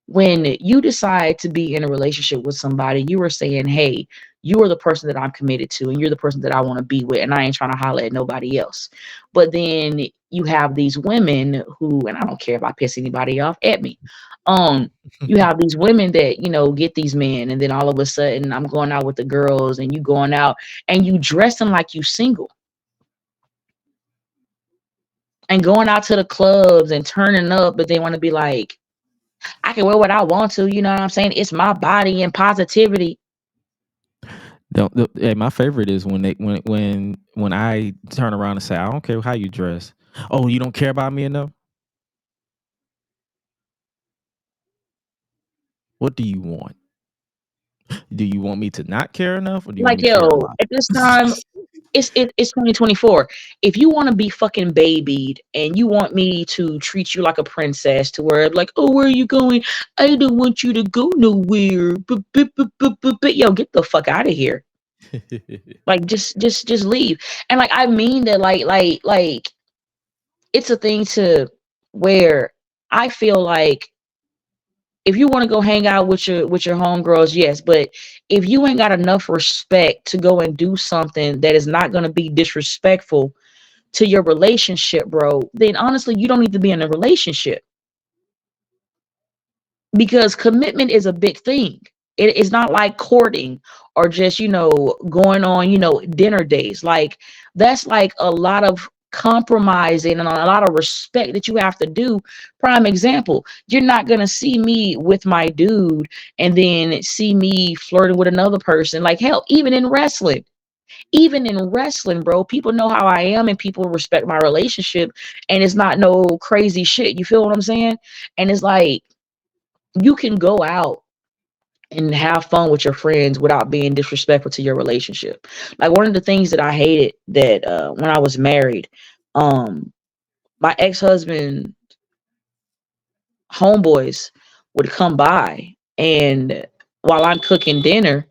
when you decide to be in a relationship with somebody, you are saying, "Hey, you are the person that I'm committed to, and you're the person that I want to be with, and I ain't trying to holler at nobody else." But then you have these women who, and I don't care if I piss anybody off at me. Um, you have these women that get these men, and then all of a sudden, I'm going out with the girls, and you going out, and you dressing like you single, and going out to the clubs and turning up, but they want to be like, I can wear what I want to, you know what I'm saying? It's my body and positivity. hey, my favorite is when when I turn around and say, I don't care how you dress. Oh, you don't care about me enough? What do you want? Do you want me to not care enough, or do you want Like, me to care a yo, lot? at this time, it's 2024. If you want to be fucking babied and you want me to treat you like a princess, to where like, oh, where are you going? I don't want you to go nowhere. But yo, get the fuck out of here. Like, just leave. And like, I mean that, like, it's a thing to where I feel like if you want to go hang out with your homegirls, yes, but if you ain't got enough respect to go and do something that is not going to be disrespectful to your relationship, bro, then honestly, you don't need to be in a relationship, because commitment is a big thing. It's not like courting or just, going on, dinner days. Like, that's like a lot of compromising and a lot of respect that you have to do. Prime example, you're not going to see me with my dude and then see me flirting with another person. Like, hell, even in wrestling, bro, people know how I am and people respect my relationship, and it's not no crazy shit. You feel what I'm saying? And it's like, you can go out and have fun with your friends without being disrespectful to your relationship. Like, one of the things that I hated that when I was married, um, my ex-husband homeboys would come by, and while I'm cooking dinner,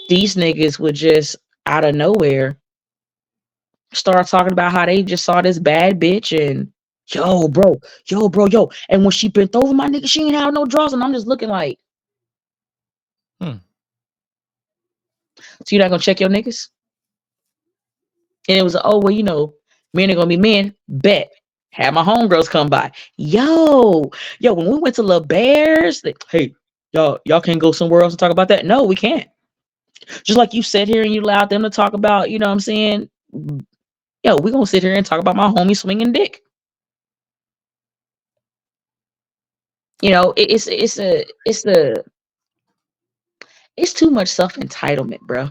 these niggas would just out of nowhere start talking about how they just saw this bad bitch and yo. And when she bent over, my nigga, she ain't had no drawers. And I'm just looking like, Hmm. so you're not gonna check your niggas? And it was, oh, well, men are gonna be men. Bet. Had my homegirls come by. Yo, when we went to La Bears, hey, y'all can't go somewhere else and talk about that. No, we can't. Just like you sit here and you allowed them to talk about, you know what I'm saying? Yo, we gonna sit here and talk about my homie swinging dick. It's too much self entitlement, bro.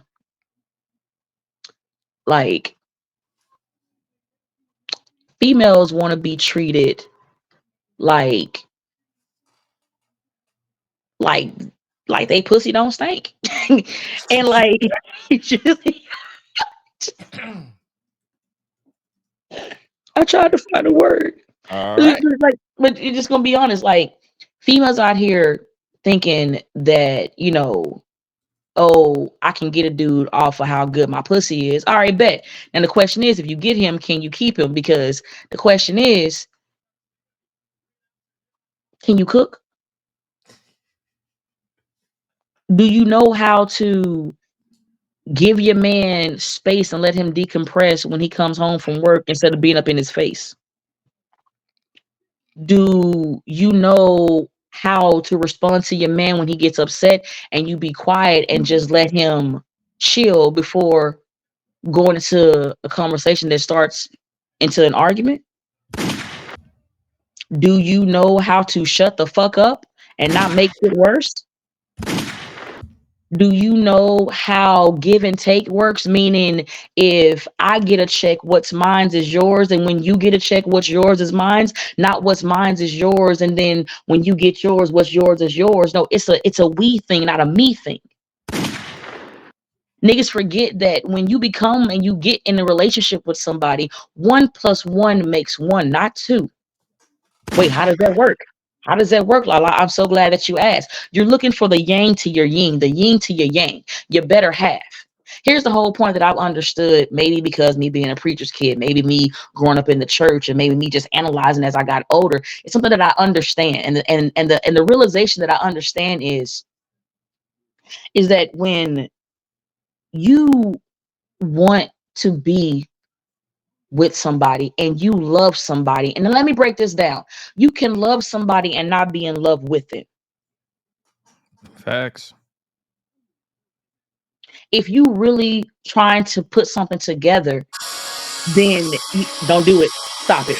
Like, females want to be treated like like like they pussy don't stink, and like, just, I tried to find a word. All right. Like, but you're just gonna be honest, like, females out here thinking that, oh, I can get a dude off of how good my pussy is. All right, bet. And the question is, if you get him, can you keep him? Because the question is, can you cook? Do you know how to give your man space and let him decompress when he comes home from work instead of being up in his face? Do you know how to respond to your man when he gets upset, and you be quiet and just let him chill before going into a conversation that starts into an argument? Do you know how to shut the fuck up and not make it worse? Do you know how give and take works? Meaning, if I get a check, what's mine is yours, and when you get a check, what's yours is mine. Not what's mine is yours, and then when you get yours, what's yours is yours. No, it's a we thing, not a me thing. Niggas forget that when you become and you get in a relationship with somebody, 1 + 1 makes 1, not 2. Wait, how does that work? How does that work, LaLa? I'm so glad that you asked. You're looking for the yang to your yin, the yin to your yang, your better half. Here's the whole point that I've understood, maybe because me being a preacher's kid, maybe me growing up in the church, and maybe me just analyzing as I got older. It's something that I understand. And the realization that I understand is that when you want to be with somebody and you love somebody, and then let me break this down. You can love somebody and not be in love with it. Facts. If you really trying to put something together, then don't do it. Stop it.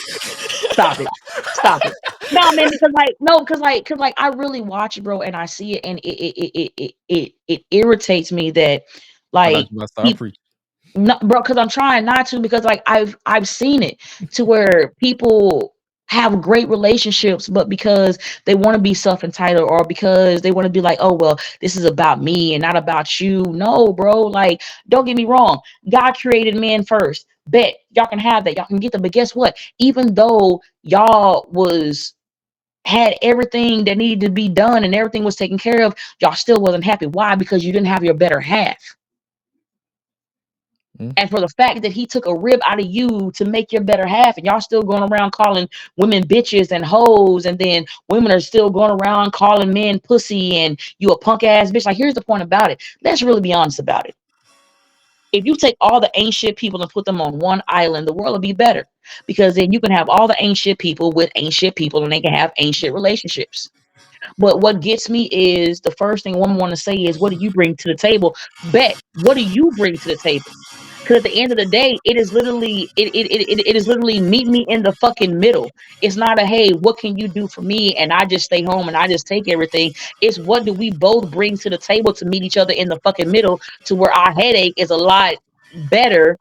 Stop it. Stop it. No, man, because like, no, because like I really watch it, bro, and I see it, and it irritates me that, I thought like, you about to start people. preaching. No, bro, because I'm trying not to, because like I've seen it to where people have great relationships, but because they want to be self-entitled, or because they want to be like, oh well, this is about me and not about you. No, bro, like, don't get me wrong. God created men first. Bet y'all can have that. Y'all can get them. But guess what? Even though y'all was had everything that needed to be done and everything was taken care of, y'all still wasn't happy. Why? Because you didn't have your better half. Mm. And for the fact that he took a rib out of you to make your better half, and y'all still going around calling women bitches and hoes, and then women are still going around calling men pussy and you a punk ass bitch. Like, here's the point about it. Let's really be honest about it. If you take all the ancient people and put them on one island, the world will be better, because then you can have all the ancient people with ancient people and they can have ancient relationships. But what gets me is the first thing women want to say is, what do you bring to the table? Bet, what do you bring to the table? Because at the end of the day, it is literally it is literally meet me in the fucking middle. It's not a, hey, what can you do for me? And I just stay home and I just take everything. It's, what do we both bring to the table to meet each other in the fucking middle, to where our headache is a lot better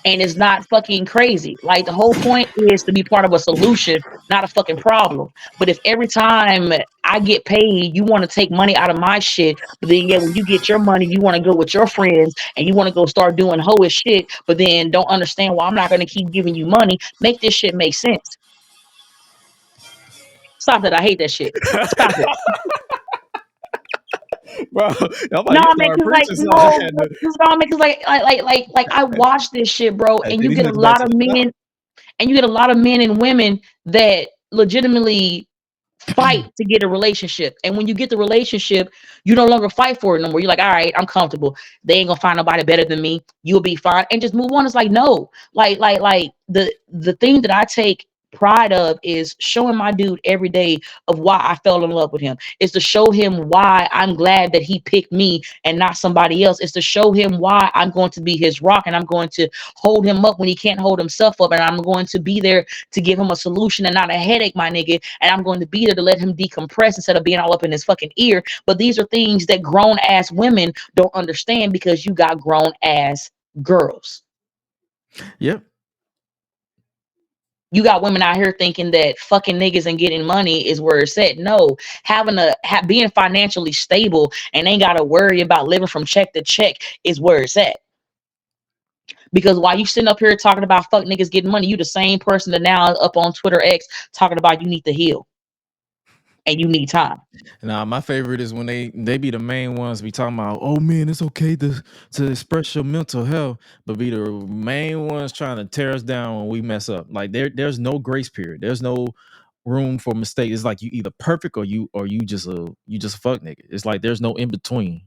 and it's not fucking crazy. Like, the whole point is to be part of a solution, not a fucking problem. But if every time I get paid, you want to take money out of my shit, but then yeah, when you get your money, you want to go with your friends and you want to go start doing hoish shit, but then don't understand why I'm not going to keep giving you money. Make this shit make sense. Stop that. I hate that shit. Stop it. Bro, I'm like, No, you man, started cause like, preaching, so I no, had to. cause no, man, cause like I watch this shit, bro, Hey, and did you he get a hook back lot to of the belt? men, and you get a lot of men and women that legitimately fight to get a relationship. And when you get the relationship, you no longer fight for it no more. You're like, all right, I'm comfortable. They ain't gonna find nobody better than me. You'll be fine. And just move on. It's like, no. Like the thing that I take pride of is showing my dude every day of why I fell in love with him. Is to show him why I'm glad that he picked me and not somebody else. Is to show him why I'm going to be his rock and I'm going to hold him up when he can't hold himself up. And I'm going to be there to give him a solution and not a headache, my nigga. And I'm going to be there to let him decompress instead of being all up in his fucking ear. But these are things that grown ass women don't understand, because you got grown ass girls. Yep. You got women out here thinking that fucking niggas and getting money is where it's at. No, being financially stable and ain't got to worry about living from check to check is where it's at. Because while you sitting up here talking about fuck niggas getting money, you the same person that now up on Twitter X talking about you need to heal and you need time. Now, my favorite is when they be the main ones be talking about, oh man, it's okay to express your mental health, but be the main ones trying to tear us down when we mess up. Like there's no grace period. There's no room for mistake. It's like you either perfect or you just a fuck nigga. It's like there's no in between.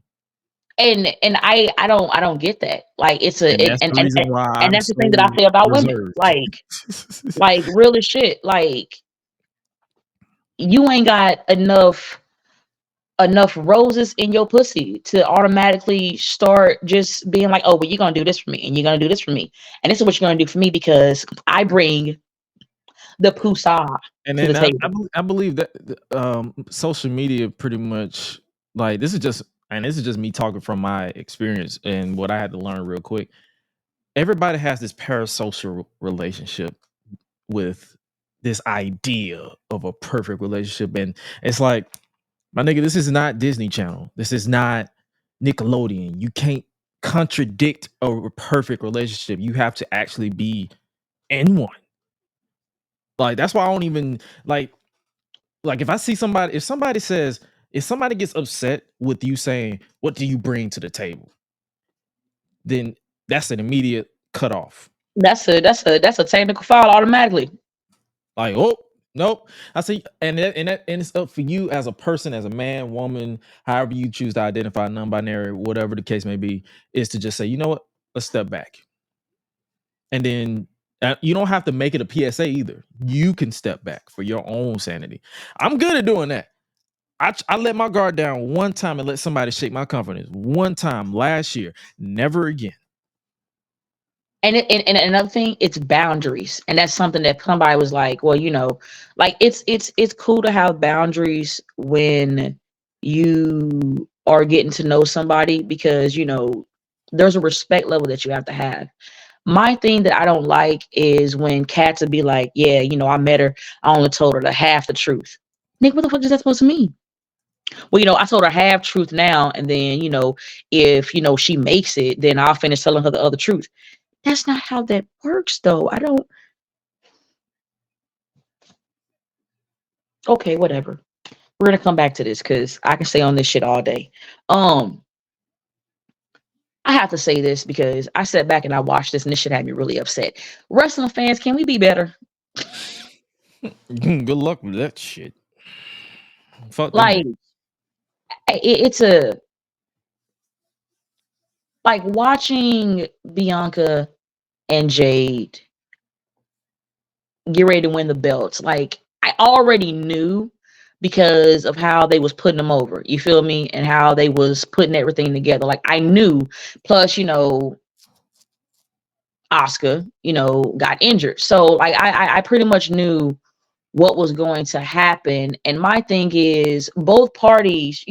And I don't get that. Like, it's a And that's the reason why and I'm that's the thing that so I say about women. reserved. Like real as shit. Like, you ain't got enough roses in your pussy to automatically start just being like, oh, well, you're gonna do this for me and you're gonna do this for me. And this is what you're gonna do for me because I bring the pusa And to the then table. I believe that social media pretty much, like, this is just me talking from my experience and what I had to learn real quick. Everybody has this parasocial relationship with this idea of a perfect relationship, and it's like, my nigga, this is not Disney Channel. This is not Nickelodeon. You can't contradict a perfect relationship. You have to actually be in one. Like, that's why I don't even like if I see somebody, if somebody gets upset with you saying, what do you bring to the table? Then that's an immediate cutoff. That's a technical foul automatically. Like, oh, nope. I see, and it's up for you as a person, as a man, woman, however you choose to identify, non-binary, whatever the case may be, is to just say, you know what, let's step back. And then you don't have to make it a PSA either. You can step back for your own sanity. I'm good at doing that. I let my guard down one time and let somebody shake my confidence. One time last year, never again. And another thing, it's boundaries, and that's something that somebody was like, well, like, it's cool to have boundaries when you are getting to know somebody, because there's a respect level that you have to have. My thing that I don't like is when cats would be like, yeah, I met her. I only told her the half the truth. Nick, what the fuck is that supposed to mean? Well, I told her half truth now, and then, if, she makes it, then I'll finish telling her the other truth. That's not how that works, though. I don't. Okay, whatever. We're gonna come back to this because I can stay on this shit all day. Um, I have to say this because I sat back and I watched this, and this shit had me really upset. Wrestling fans, can we be better? Good luck with that shit. Fuck them Like, niggas. it's a like watching Bianca and Jade get ready to win the belts. Like, I already knew because of how they was putting them over. You feel me? And how they was putting everything together. Like, I knew. Plus, Oscar, got injured. So like I pretty much knew what was going to happen. And my thing is both parties,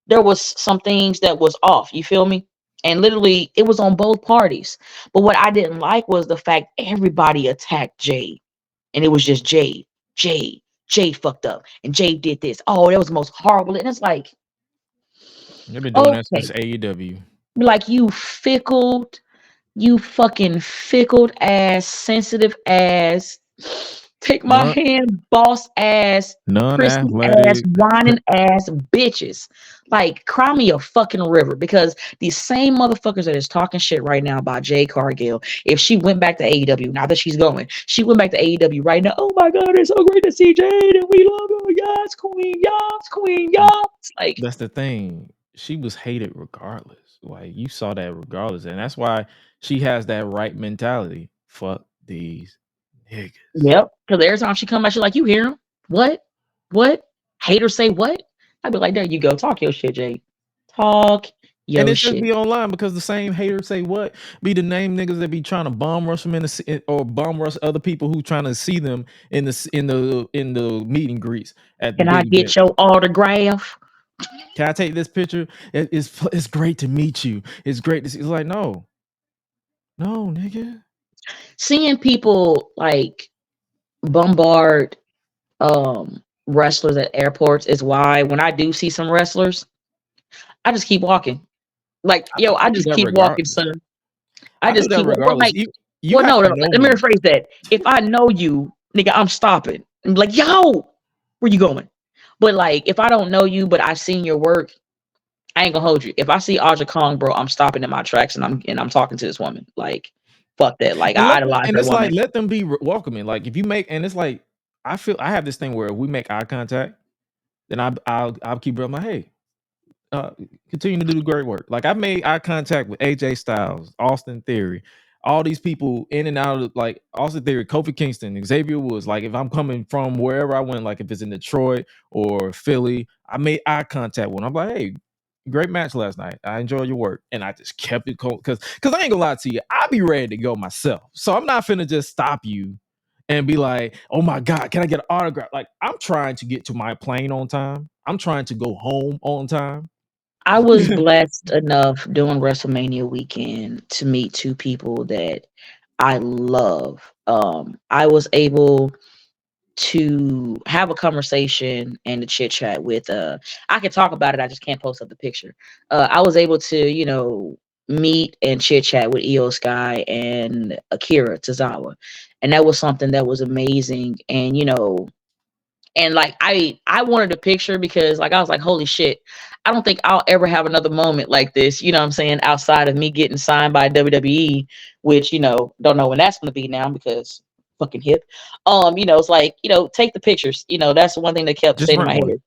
there was some things that was off. You feel me? And literally it was on both parties. But what I didn't like was the fact everybody attacked Jade. And it was just Jade. Jade fucked up. And Jade did this. Oh, that was the most horrible. And it's like, They've been doing that okay. since AEW. Like, you fucking fickled ass, sensitive ass, take my Non hand, boss ass, prissy ass, athletic. whining ass bitches. Like, cry me a fucking river because these same motherfuckers that is talking shit right now about Jade Cargill, if she went back to AEW, now that she's going, she went back to AEW right now. Oh my God, it's so great to see Jade and we love her. Yes, queen, yes, queen, yes. Like, That's the thing. She was hated regardless. Like you saw that regardless, and that's why she has that right mentality. Fuck these niggas. yep. Because every time she come out, she's like, you hear him? What? What? Haters say what? I'd be like, there you go. Talk your shit, Jade. Talk And your it just shit. be online because the same haters say what be the name niggas that be trying to bomb rush them or bomb rush other people who trying to see them in the meet and greets at the Can I big get event. your autograph? Can I take this picture? It's great to meet you. It's great to see. It's like no, nigga. Seeing people like bombard wrestlers at airports is why when I do see some wrestlers, I just keep walking. Like, yo, I I do just that keep walking, regardless. son. I I do just that keep well, regardless. like, You well, have no, to no, know let me me. rephrase that. If I know you, nigga, I'm stopping. I'm like, yo, where you going? But like, if I don't know you, but I've seen your work, I ain't gonna hold you. If I see Aja Kong, bro, I'm stopping in my tracks and I'm talking to this woman. Like, fuck that. Like, And I let them, idolize and that it's like woman. let them be welcoming. Like if you make, and it's like I feel I have this thing where if we make eye contact, then I'll keep it. I'm like, hey, uh, continue to do great work. Like I made eye contact with AJ Styles, Austin Theory, all these people in and out of like Austin Theory, Kofi Kingston, Xavier Woods. Like if I'm coming from wherever I went, like if it's in Detroit or Philly, I made eye contact with them. I'm like, hey, great match last night. I enjoyed your work, and I just kept it cold because I ain't gonna lie to you, I be ready to go myself. So I'm not finna just stop you and be like, oh my God, can I get an autograph? Like I'm trying to get to my plane on time. I'm trying to go home on time. I was blessed enough during WrestleMania weekend to meet two people that I love. I was able to have a conversation and to chit chat with I can talk about it, I just can't post up the picture. I was able to, meet and chit chat with Io Sky and Akira Tozawa. And that was something that was amazing. And and like I wanted a picture because like I was like, holy shit, I don't think I'll ever have another moment like this, you know what I'm saying, outside of me getting signed by WWE, which, don't know when that's gonna be now because fucking hip. It's like, take the pictures. That's the one thing that kept Just staying in rent my one. head.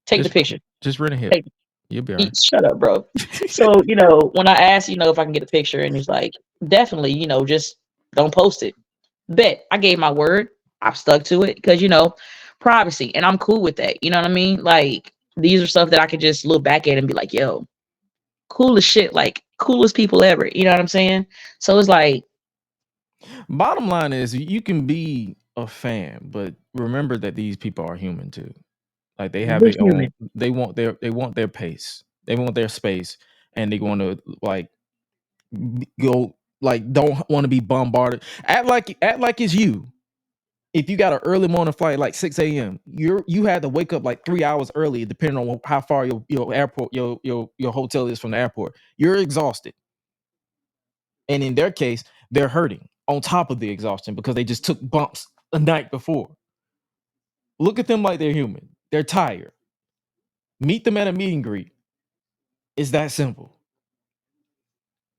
Take the Just picture. just rent a hip. Take You'll be all right. shut up, bro. So, when I asked, if I can get a picture, and he's like, definitely, just don't post it. Bet I gave my word. I've stuck to it because privacy, and I'm cool with that. You know what I mean? Like these are stuff that I could just look back at and be like, "Yo, cool as shit, like coolest people ever." You know what I'm saying? So it's like Bottom line is you can be a fan, but remember that these people are human too. Like they have we're their own. human. They want their pace. They want their space, and they want to like go. like don't want to be bombarded. Act like it's you. If you got an early morning flight like 6 a.m., you had to wake up like 3 hours early, depending on how far your airport your hotel is from the airport. You're exhausted, and in their case, they're hurting on top of the exhaustion because they just took bumps the night before. Look at them like they're human. They're tired. Meet them at a meet and greet. It's that simple.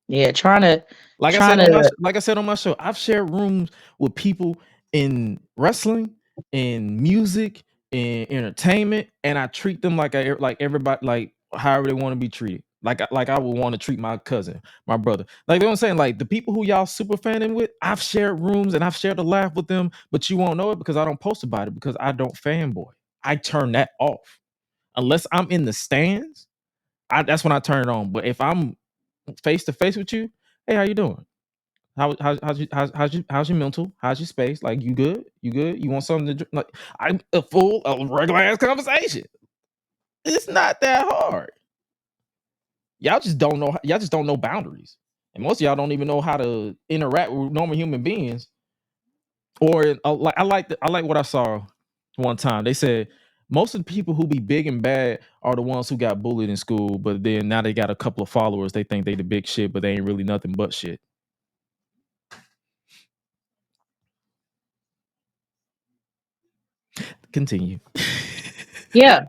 Yeah, trying to Like I trying said on my to like I said on my show, I've shared rooms with people in wrestling, in music, in entertainment, and I treat them like everybody, like however they want to be treated. Like I would want to treat my cousin, my brother. Like, you know what I'm saying? Like the people who y'all super fanning with, I've shared rooms and I've shared a laugh with them, but you won't know it because I don't post about it because I don't fanboy. I turn that off. Unless I'm in the stands, that's when I turn it on. But if I'm face to face with you, hey, how you doing? How's your mental? How's your space? Like, you good? You good? You want something to drink? Like, I'm a full of regular ass conversation. It's not that hard. Y'all just don't know. Y'all just don't know boundaries, and most of y'all don't even know how to interact with normal human beings. Or like I like what I saw one time. They said most of the people who be big and bad are the ones who got bullied in school, but then now they got a couple of followers. They think they the big shit, but they ain't really nothing but shit. Continue. yeah.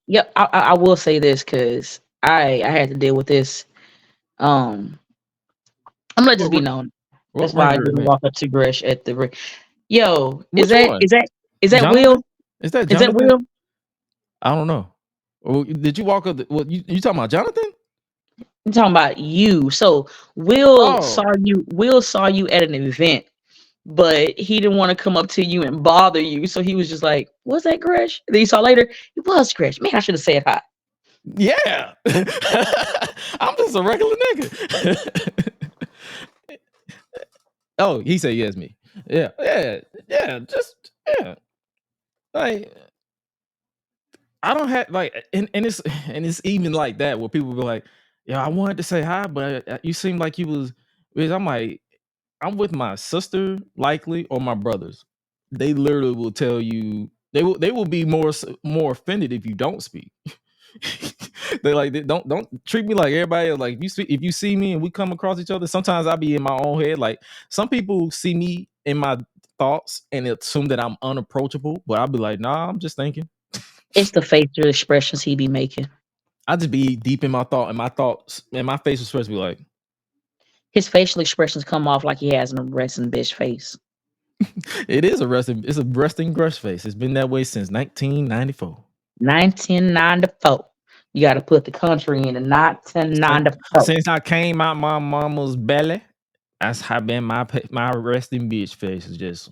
Yeah, I will say this because I had to deal with this. Um, I'm gonna let this What, be what, known. what That's why I ringer didn't event? walk up to Gresh at the Yo, is Which that one? is that is that Will? Jonathan? Is that Is that Jonathan? Will? I don't know. Well, did you walk up? What you talking about, Jonathan? I'm talking about you. So Will Oh, saw you. Will saw you at an event, but he didn't want to come up to you and bother you. So he was just like, "Was that Gresh?" And then you saw later, it was Gresh. Man, I should have said hi. yeah. I'm just a regular nigga. Oh, he said yes, me. Yeah, yeah, yeah. Just yeah. Like I don't have like, and it's even like that where people be like, "Yeah, I wanted to say hi, but you seem like you was." Because I'm like, I'm with my sister likely or my brothers. They literally will tell you they will be more offended if you don't speak. They don't treat me like everybody else. Like if you see me and we come across each other, sometimes I be in my own head. Like some people see me in my thoughts and assume that I'm unapproachable, but I'll be like, nah, I'm just thinking. It's the facial expressions he be making. I just be deep in my thought, and my thoughts and my face was supposed to be like, His facial expressions come off like he has an resting bitch face. it's a resting Gresh face. It's been that way since 1994. 1994. You got to put the country in the Since, 1994. since I came out my mama's belly, that's how been my resting bitch face is just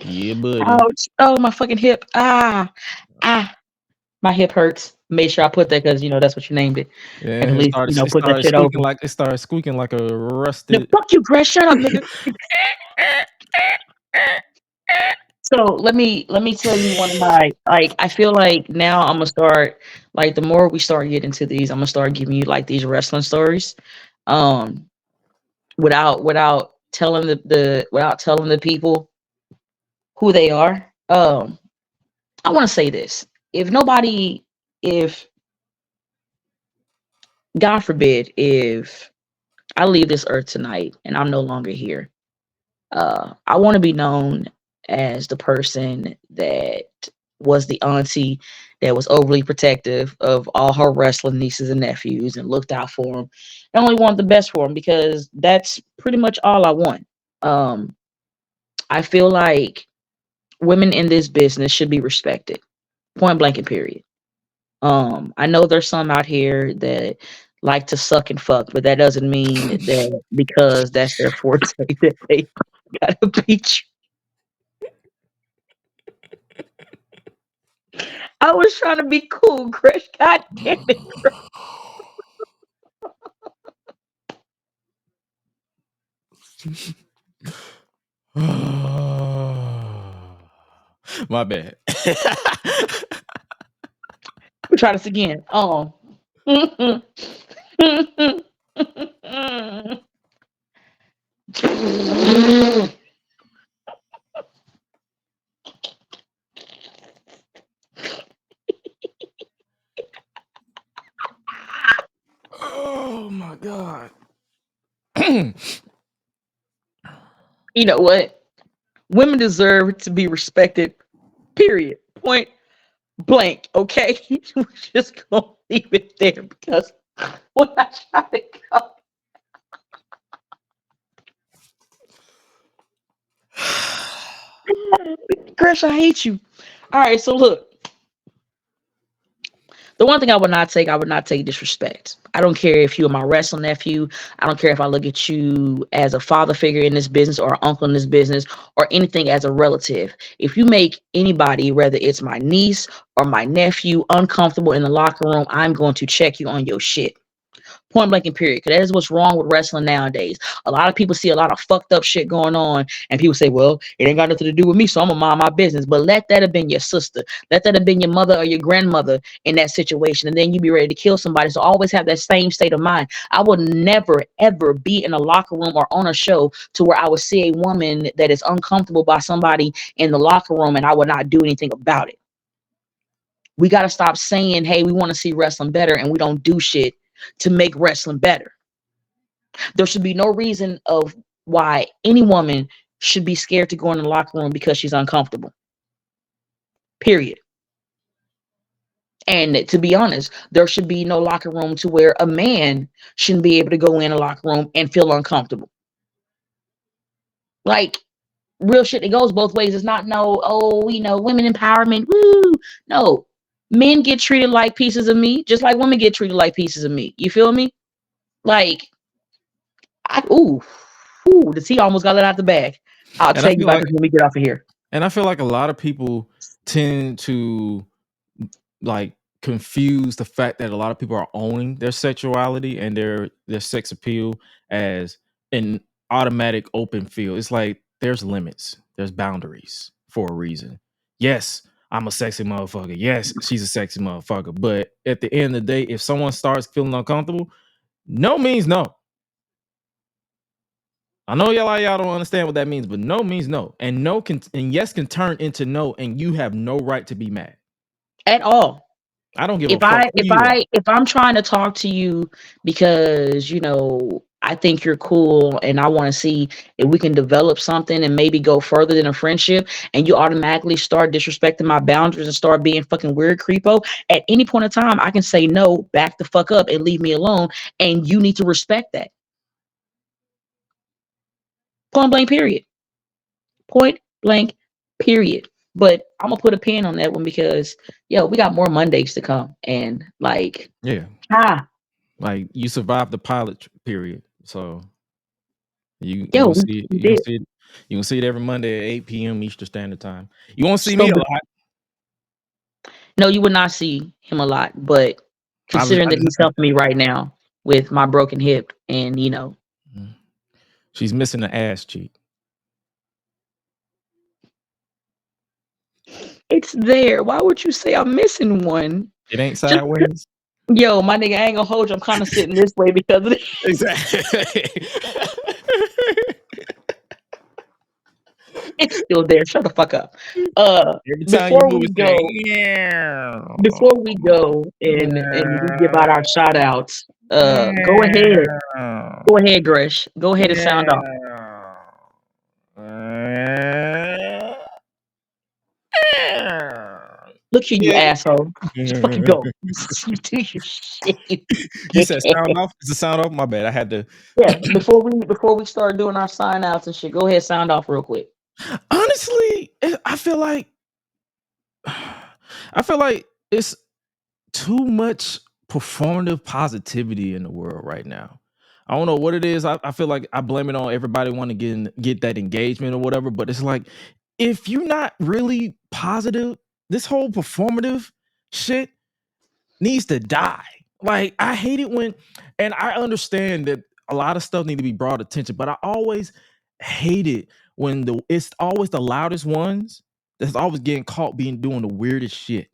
yeah, buddy. Ouch! Oh, my fucking hip. Ah. My hip hurts. Made sure I put that because that's what you named it. Had Yeah, to at it least started it put that started shit over. squeaking like it started squeaking like a No, rusted. fuck you, Gresh. Shut up, nigga. So let me tell you one of my like. I feel like now I'm gonna start like the more we start getting into these, I'm gonna start giving you like these wrestling stories, um, without telling without telling the people who they are. I want to say this: if God forbid, if I leave this earth tonight and I'm no longer here, I want to be known as the person that was the auntie that was overly protective of all her wrestling nieces and nephews and looked out for them. I only want the best for them because that's pretty much all I want. Um, I feel like women in this business should be respected, point blank and period. I know there's some out here that like to suck and fuck, but that doesn't mean that because that's their forte that they gotta beat you. I was trying to be cool, Chris. God damn it. My bad. We try this again. my god. You know what? Women deserve to be respected. Period. Point blank. Okay, we're just gonna leave it there because when I try to go, Gresh, I hate you. All right, so look. The one thing I would not take disrespect. I don't care if you're my wrestling nephew. I don't care if I look at you as a father figure in this business or an uncle in this business or anything as a relative. If you make anybody, whether it's my niece or my nephew, uncomfortable in the locker room, I'm going to check you on your shit. Point blank and period. Because that is what's wrong with wrestling nowadays. A lot of people see a lot of fucked up shit going on, and people say, well, it ain't got nothing to do with me, so I'm gonna mind my business. But let that have been your sister. Let that have been your mother or your grandmother in that situation, and then you be ready to kill somebody. So always have that same state of mind. I would never, ever be in a locker room or on a show to where I would see a woman that is uncomfortable by somebody in the locker room and I would not do anything about it. We got to stop saying, hey, we want to see wrestling better, and we don't do shit to make wrestling better. There should be no reason of why any woman should be scared to go in the locker room because she's uncomfortable. Period. And to be honest, there should be no locker room to where a man shouldn't be able to go in a locker room and feel uncomfortable. Like real shit, it goes both ways. It's not no, oh, women empowerment. Woo. No. Men get treated like pieces of meat, just like women get treated like pieces of meat. You feel me? Like, the tea almost got let out the bag. I'll And I tell you feel about like this when we get off of here. and I feel like a lot of people tend to like confuse the fact that a lot of people are owning their sexuality and their sex appeal as an automatic open field. It's like there's limits, there's boundaries for a reason. Yes, I'm a sexy motherfucker. Yes, she's a sexy motherfucker. But at the end of the day, if someone starts feeling uncomfortable, no means no. I know y'all don't understand what that means, but no means no. And no can and yes can turn into no, and you have no right to be mad. At all. I don't give a If fuck I who if you are. I if I'm trying to talk to you because, I think you're cool and I want to see if we can develop something and maybe go further than a friendship, and you automatically start disrespecting my boundaries and start being fucking weird creepo, at any point in time I can say no, back the fuck up and leave me alone, and you need to respect that. Point blank period. Point blank period. But I'm gonna put a pin on that one because we got more Mondays to come, and like, Yeah. ah, Like you survived the pilot period. So you yo, gonna we, see it, we did. you gonna see it every Monday at 8 p.m. Eastern Standard Time. You won't see So me a lot. no, you would not see him a lot, but considering I that just he's helping me right now with my broken hip, and she's missing the ass cheek. it's there. Why would you say I'm missing one? It ain't Just sideways. yo, my nigga, I ain't gonna hold you. I'm kind of sitting this way because of this. Exactly. It's still there. Shut the fuck up. Every time you Before move, we it's saying, go, yeah. before we go, and we give out our shout outs, go ahead, Gresh. Go ahead and sound off. Look here, you asshole. You fucking go. You do your shit, you You said dickhead. sound off? Is the sound off? My bad. I had to. Yeah, before we start doing our sign outs and shit, go ahead, sound off real quick. Honestly, I feel like it's too much performative positivity in the world right now. I don't know what it is. I feel like I blame it on everybody want to get that engagement or whatever. But it's like if you're not really positive, this whole performative shit needs to die. Like I hate it when, and I understand that a lot of stuff need to be brought attention, but I always hate it when it's always the loudest ones that's always getting caught being doing the weirdest shit.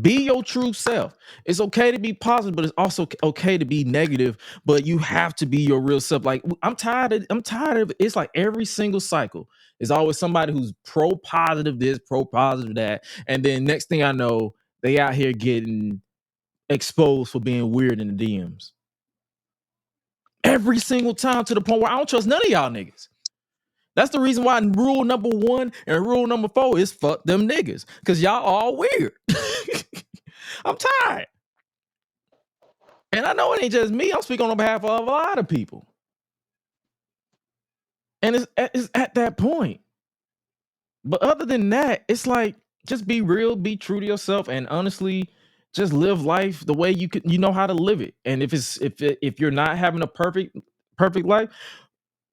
Be your true self. It's okay to be positive, but it's also okay to be negative. But you have to be your real self. Like I'm tired of. It's like every single cycle is always somebody who's pro positive this, pro positive that, and then next thing I know, they out here getting exposed for being weird in the DMs. every single time to the point where I don't trust none of y'all niggas. That's the reason why rule number 1 and rule number 4 is fuck them niggas. Because y'all all weird. I'm tired. And I know it ain't just me. I'm speaking on behalf of a lot of people. And it's at that point. But other than that, it's like, just be real, be true to yourself, and honestly, just live life the way you know how to live it. And if you're not having a perfect life,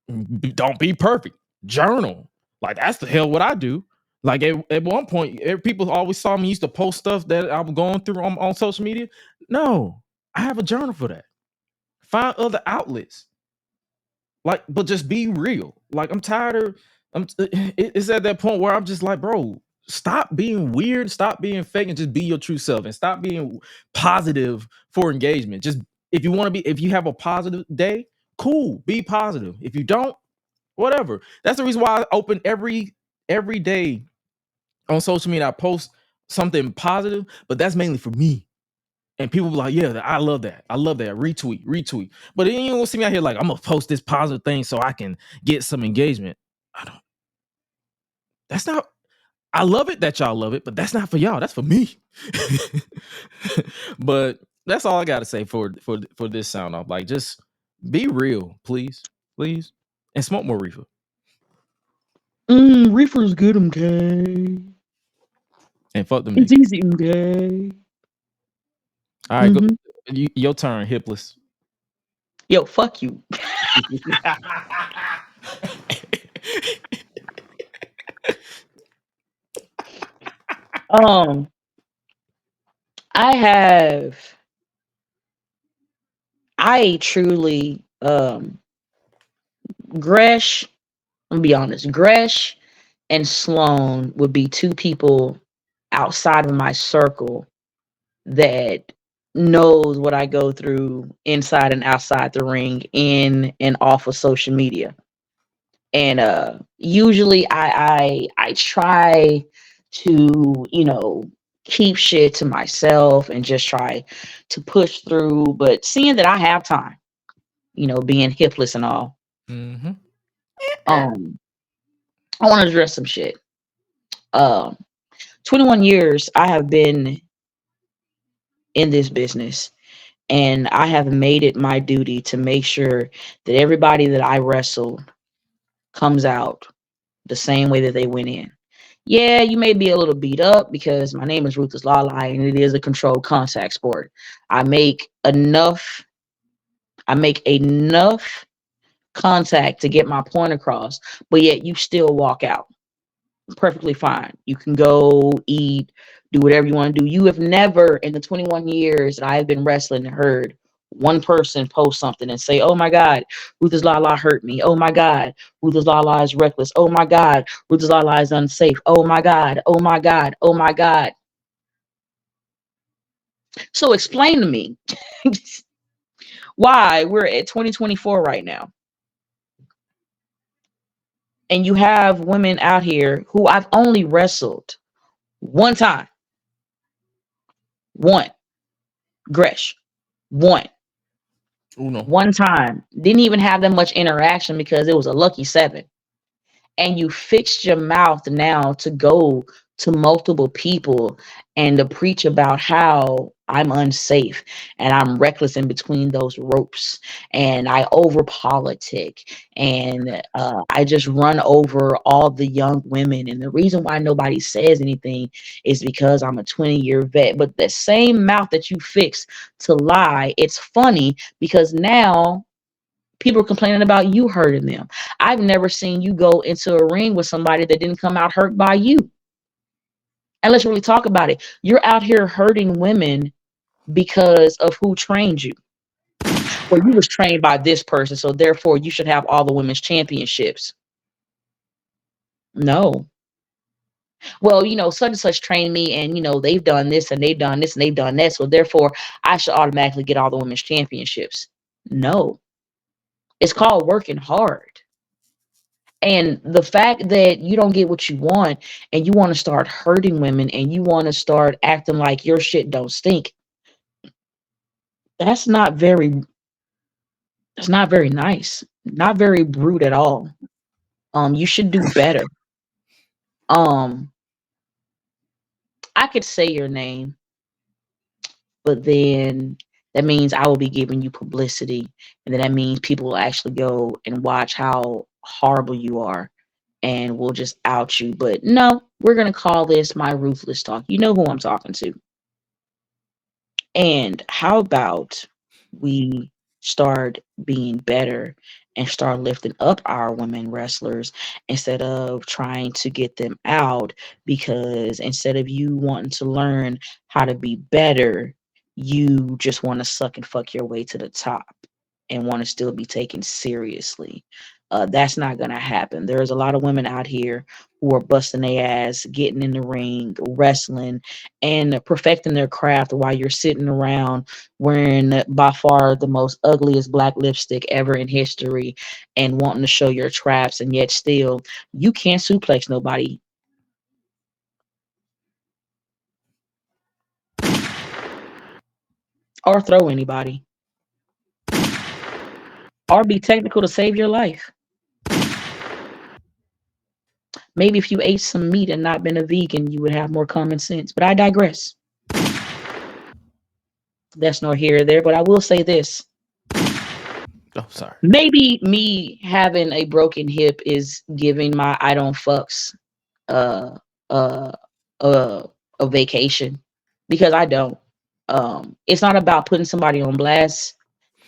don't be perfect. Journal. Like, that's the hell what I do. Like, at one point, people always saw me used to post stuff that I'm going through on social media. No, I have a journal for that. Find other outlets. Like, but just be real. Like, I'm tired of. It's at that point where I'm just like, bro, stop being weird, stop being fake, and just be your true self, and stop being positive for engagement. Just if you have a positive day, cool, be positive. If you don't, whatever. That's the reason why I open every day on social media. I post something positive, but that's mainly for me. And people be like, yeah, I love that. I love that. Retweet. But then you don't see me out here like, I'm gonna post this positive thing so I can get some engagement. That's not. I love it that y'all love it, but that's not for y'all. That's for me. But that's all I gotta say for this sound off. Like, just be real, please, and smoke more reefer. Reefer's good, okay. And fuck them It's niggas. easy, okay. All right, go. Your turn, hipless. Yo, fuck you. I truly, Gresh, I'm gonna be honest, Gresh and Sloan would be two people outside of my circle that knows what I go through inside and outside the ring, in and off of social media. And usually I try to, keep shit to myself and just try to push through. But seeing that I have time, being hipless and all, Mm-hmm. I want to address some shit. 21 years I have been in this business, and I have made it my duty to make sure that everybody that I wrestle comes out the same way that they went in. Yeah, you may be a little beat up because my name is Ruthless LaLa and it is a controlled contact sport. I make enough contact to get my point across, but yet you still walk out. Perfectly fine. You can go eat, do whatever you want to do. You have never, in the 21 years that I've been wrestling, heard one person post something and say, "Oh my God, Ruthless LaLa hurt me. Oh my God, Ruthless LaLa is reckless. Oh my God, Ruthless LaLa is unsafe. Oh my God, oh my God, oh my God." So explain to me why we're at 2024 right now, and you have women out here who I've only wrestled one time. One. Gresh. One. Uno. One time. Didn't even have that much interaction because it was a lucky 7. And you fixed your mouth now to go to multiple people and to preach about how I'm unsafe and I'm reckless in between those ropes and I over politic and I just run over all the young women. And the reason why nobody says anything is because I'm a 20-year vet. But the same mouth that you fixed to lie, it's funny because now people are complaining about you hurting them. I've never seen you go into a ring with somebody that didn't come out hurt by you. And let's really talk about it. You're out here hurting women because of who trained you. Well, you was trained by this person, so therefore you should have all the women's championships. No. Well, such and such trained me, and they've done this and they've done this and they've done that, so therefore I should automatically get all the women's championships. No. It's called working hard. And the fact that you don't get what you want and you want to start hurting women and you want to start acting like your shit don't stink, that's not very It's not very nice. Not very rude at all. You should do better. Um, I could say your name, but then that means I will be giving you publicity, and then that means people will actually go and watch how horrible you are, and we'll just out you. But no, we're gonna call this my ruthless talk. You know who I'm talking to. And how about we start being better and start lifting up our women wrestlers instead of trying to get them out? Because instead of you wanting to learn how to be better, you just want to suck and fuck your way to the top and want to still be taken seriously. That's not going to happen. There's a lot of women out here who are busting their ass, getting in the ring, wrestling, and perfecting their craft while you're sitting around wearing by far the most ugliest black lipstick ever in history and wanting to show your traps, and yet still you can't suplex nobody or throw anybody or be technical to save your life. Maybe if you ate some meat and not been a vegan, you would have more common sense. But I digress. That's nor here or there. But I will say this. Oh, sorry. Maybe me having a broken hip is giving my I don't fucks uh uh uh a vacation, because I don't. It's not about putting somebody on blast.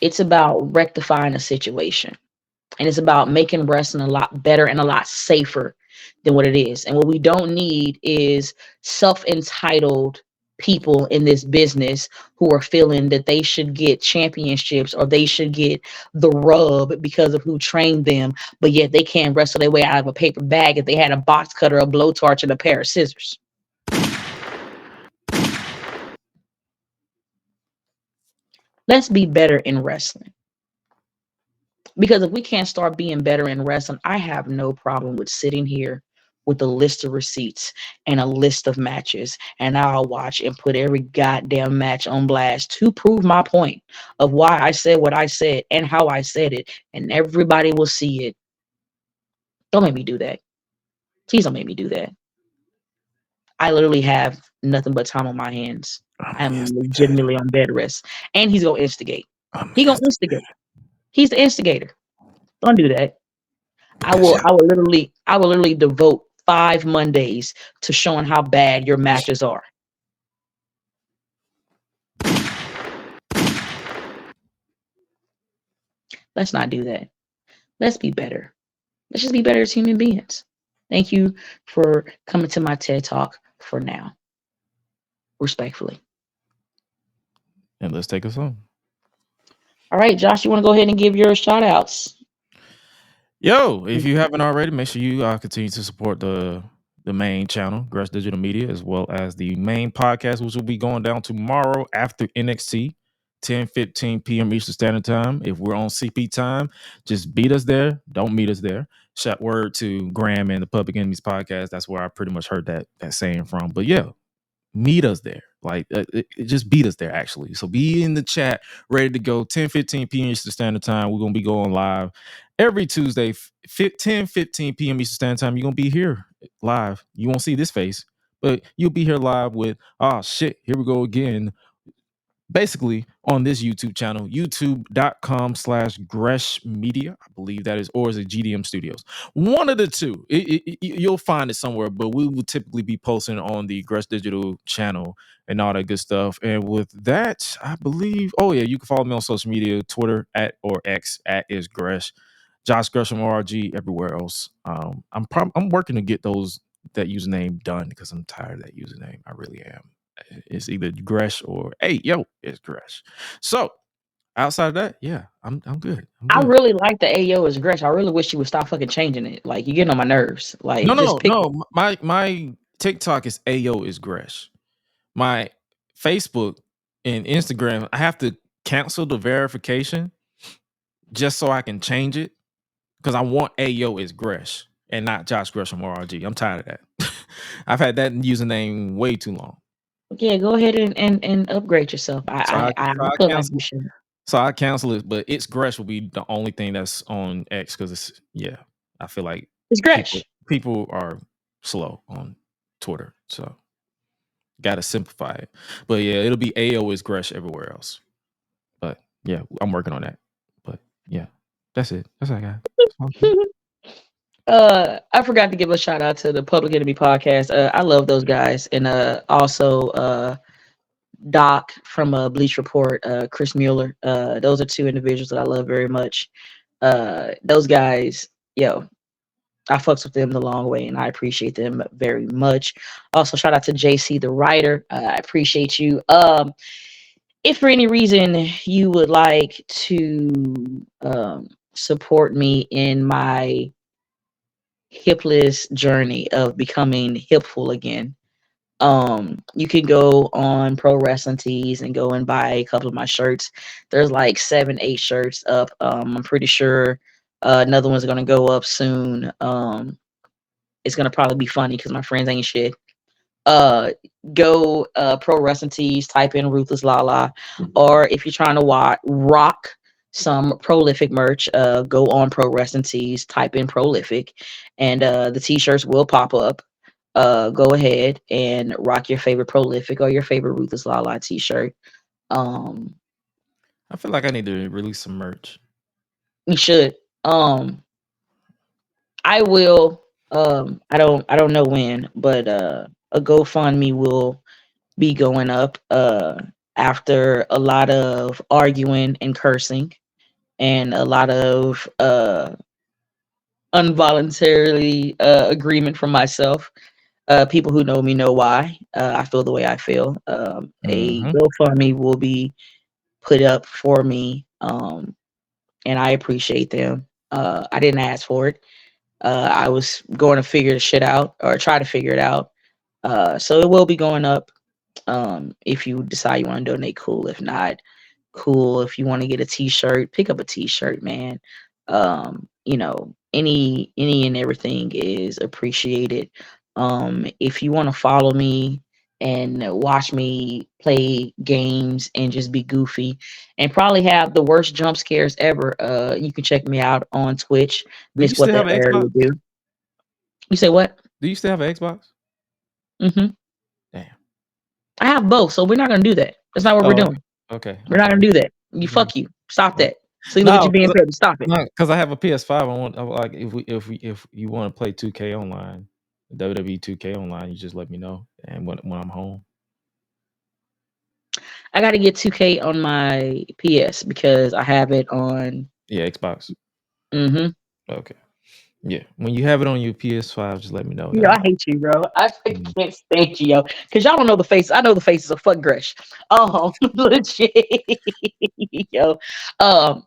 It's about rectifying a situation. And it's about making wrestling a lot better and a lot safer than what it is. And what we don't need is self-entitled people in this business who are feeling that they should get championships or they should get the rub because of who trained them, but yet they can't wrestle their way out of a paper bag if they had a box cutter, a blowtorch, and a pair of scissors. Let's be better in wrestling. Because if we can't start being better in wrestling, I have no problem with sitting here with a list of receipts and a list of matches, and I'll watch and put every goddamn match on blast to prove my point of why I said what I said and how I said it, and everybody will see it. Don't make me do that. Please don't make me do that. I literally have nothing but time on my hands. I'm the I'm instigator. legitimately on bed rest. And he's gonna instigate. I'm He the gonna instigator. instigate. He's the instigator. Don't do that. Because yeah, I will literally devote 5 Mondays to showing how bad your matches are. Let's not do that. Let's be better. Let's just be better as human beings. Thank you for coming to my TED Talk for now. Respectfully. and let's take us home. All right, Josh, you want to go ahead and give your shout outs? Yo, if you haven't already, make sure you continue to support the main channel, Gresh Digital Media, as well as the main podcast, which will be going down tomorrow after NXT, 10:15 p.m. Eastern Standard Time. If we're on CP time, just beat us there. Don't meet us there. Shout word to Graham and the Public Enemies podcast. That's where I pretty much heard that saying from. But yeah, meet us there. Like it just beat us there actually. So be in the chat, ready to go. 10:15 p.m. Eastern Standard Time. We're gonna be going live every Tuesday, 10:15 p.m. Eastern Standard Time. You're gonna be here live. You won't see this face, but you'll be here live with shit. Here we go again, basically on this YouTube channel, youtube.com/Gresh Media. I believe that is, or is it GDM Studios? One of the two. You'll find it somewhere, but we will typically be posting on the Gresh Digital channel and all that good stuff. And with that, I believe, oh yeah, you can follow me on social media, Twitter at or X at is Gresh. Josh Gresham RG everywhere else. I'm working to get that username done because I'm tired of that username. I really am. It's either Gresh or hey yo, it's Gresh. So outside of that, yeah, I'm good. I'm I good. really like the AO as Gresh. I really wish you would stop fucking changing it. Like, you're getting on my nerves. No, Like, just no, pick no. My TikTok is Ayo is Gresh. My Facebook and Instagram, I have to cancel the verification just so I can change it because I want Ayo is Gresh and not Josh Gresham RG. I'm tired of that. I've had that username way too long. yeah, go ahead and upgrade yourself. So I I so I feel like you cancel should. So I cancel it, but it's Gresh will be the only thing that's on X because I feel like It's people Gresh. people are slow on Twitter, so gotta simplify it. But yeah, it'll be AO is Gresh everywhere else. But yeah, I'm working on that. But yeah, that's it. That's all I got. That's all I got. I forgot to give a shout out to the Public Enemy podcast. I love those guys, and also Doc from Bleach Report, Chris Mueller. Those are two individuals that I love very much. Those guys, yo, I fucks with them the long way, and I appreciate them very much. Also, shout out to JC the writer. I appreciate you. If for any reason you would like to support me in my hipless journey of becoming hipful again, you can go on Pro Wrestling Tees and go and buy a couple of my shirts. There's like 7 8 shirts up. I'm pretty sure another one's gonna go up soon. It's gonna probably be funny because my friends ain't shit. uh Go Pro Wrestling Tees, type in Ruthless LaLa, or if you're trying to rock some prolific merch, go on Pro Wrestling Tees, type in prolific, and the t-shirts will pop up. Go ahead and rock your favorite prolific or your favorite Ruthless LaLa t-shirt. um I feel like I need to release some merch. you should. I will. I don't know when, but a GoFundMe will be going up after a lot of arguing and cursing and a lot of involuntarily agreement from myself. People who know me know why I feel the way I feel. A Mm-hmm. GoFundMe will be put up for me, and I appreciate them. I didn't ask for it. I was going to figure the shit out or try to figure it out. So it will be going up. If you decide you want to donate, cool. If not, cool. If you want to get a t-shirt, pick up a t-shirt, man. Any and everything is appreciated. If you want to follow me and watch me play games and just be goofy and probably have the worst jump scares ever, you can check me out on Twitch. Do you Miss What still have That an Larry Xbox? would do. You say what? Do you still have an Xbox? Hmm. Damn. I have both, so we're not gonna do that. That's not what we're Oh, doing. okay. We're not Okay. gonna do that. You Mhm. fuck you. Stop Oh. that. See, look at you No, being petty. Stop it. because I have a PS5. I like if you want to play 2K online, WWE 2K online, you just let me know, and when I'm home. I got to get 2K on my PS because I have it on. Yeah, Xbox. Mm-hmm. Okay. Yeah, when you have it on your PS5, just let me know. Yo, I hate you, bro. I Mm. can't stand you, yo. Because y'all don't know the face. I know the faces of fuck Gresh. Legit. Yo.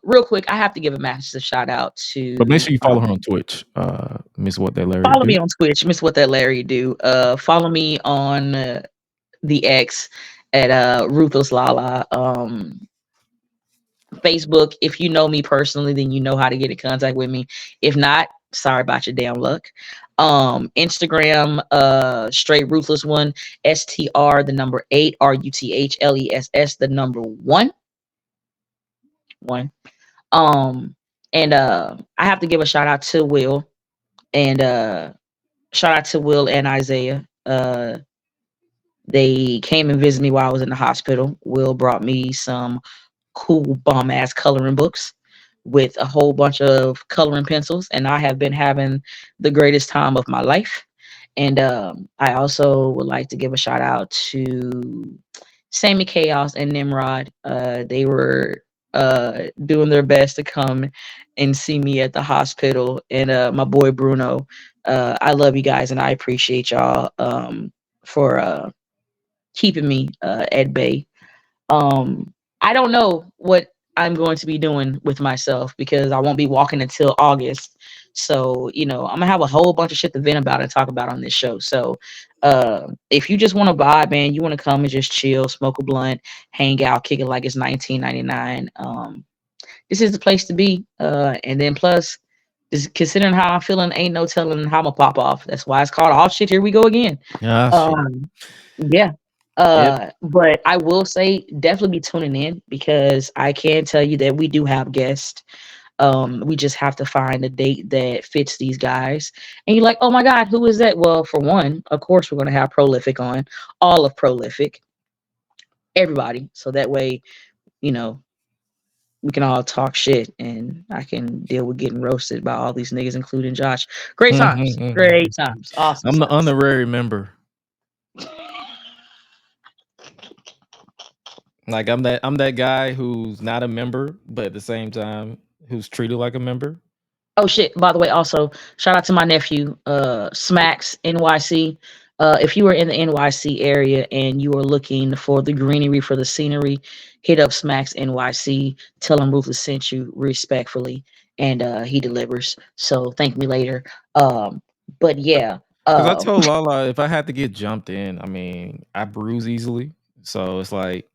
Real quick, I have to give a massive shout out But make to sure you follow her on Twitch, Miss What That Larry follow do. me on Twitch, Miss What That Larry do. Follow me on the X at Ruthless LaLa. Facebook, if you know me personally, then you know how to get in contact with me. If not, sorry about your damn luck. Instagram, straight ruthless one, STR the number 8, RUTHLESS the number 1. Um and I have to give a shout out to Will and shout out to Will and Isaiah. They came and visited me while I was in the hospital. Will brought me some cool bum ass coloring books with a whole bunch of coloring pencils, and I have been having the greatest time of my life. And I also would like to give a shout out to Sammy Chaos and Nimrod. They were doing their best to come and see me at the hospital, and my boy Bruno. I love you guys, and I appreciate y'all for keeping me at bay. I don't know what I'm going to be doing with myself because I won't be walking until August. So, I'm gonna have a whole bunch of shit to vent about and talk about on this show. So, if you just want to vibe, man, you want to come and just chill, smoke a blunt, hang out, kick it like it's 1999. This is the place to be. And then plus, just considering how I'm feeling, ain't no telling how I'm gonna pop off. That's why it's called off shit. Here we go again. Yeah, shit. Yeah. Yep. But I will say definitely be tuning in because I can tell you that we do have guests. We just have to find a date that fits these guys. And you're like, oh my God, who is that? Well, for one, of course, we're going to have Prolific on, all of Prolific, everybody. So that way, you know, we can all talk shit and I can deal with getting roasted by all these niggas, including Josh. Great times. Great times. Awesome I'm the times. honorary member. Like I'm that guy who's not a member, but at the same time who's treated like a member. Oh shit! By the way, also shout out to my nephew, Smacks NYC. If you are in the NYC area and you are looking for the greenery for the scenery, hit up Smacks NYC. Tell him Ruthless sent you respectfully, and he delivers. So thank me later. But yeah, Because I told LaLa if I had to get jumped in, I mean, I bruise easily. So it's like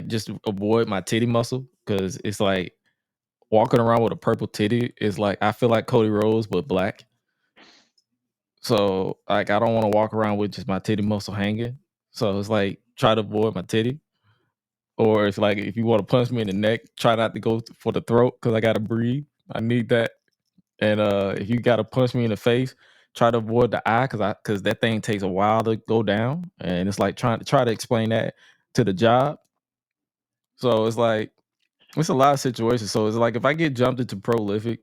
just avoid my titty muscle because it's like walking around with a purple titty is like I feel like Cody Rhodes but black. So like I don't want to walk around with just my titty muscle hanging. So it's like try to avoid my titty. Or it's like if you want to punch me in the neck, try not to go for the throat because I gotta breathe. I need that. And if you gotta punch me in the face, try to avoid the eye because that thing takes a while to go down. And it's like try to explain that to the job. So it's like it's a lot of situations. So it's like if I get jumped into Prolific,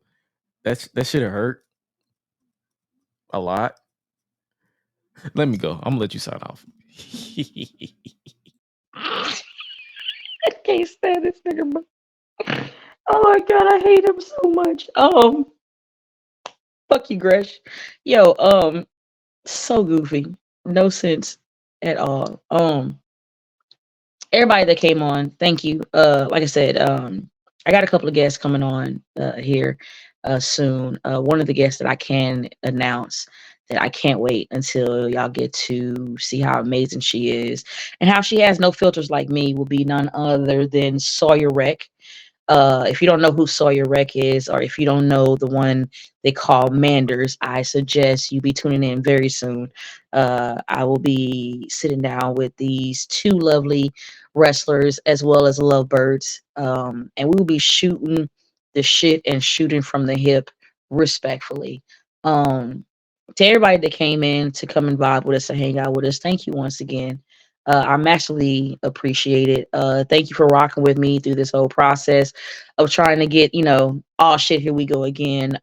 that should hurt a lot. Let me go. I'm gonna let you sign off. I can't stand this nigga, bro. Oh my God, I hate him so much. Fuck you, Gresh. Yo, so goofy. No sense at all. Everybody that came on, thank you. Like I said, I got a couple of guests coming on here soon. One of the guests that I can announce that I can't wait until y'all get to see how amazing she is and how she has no filters like me will be none other than Sawyer Wreck. If you don't know who Sawyer Wreck is, or if you don't know the one they call Manders, I suggest you be tuning in very soon. I will be sitting down with these two lovely wrestlers as well as lovebirds, and we will be shooting the shit and shooting from the hip respectfully. To everybody that came in to come and vibe with us and hang out with us, thank you once again. I massively appreciate it. Thank you for rocking with me through this whole process of trying to get, oh shit, here we go again,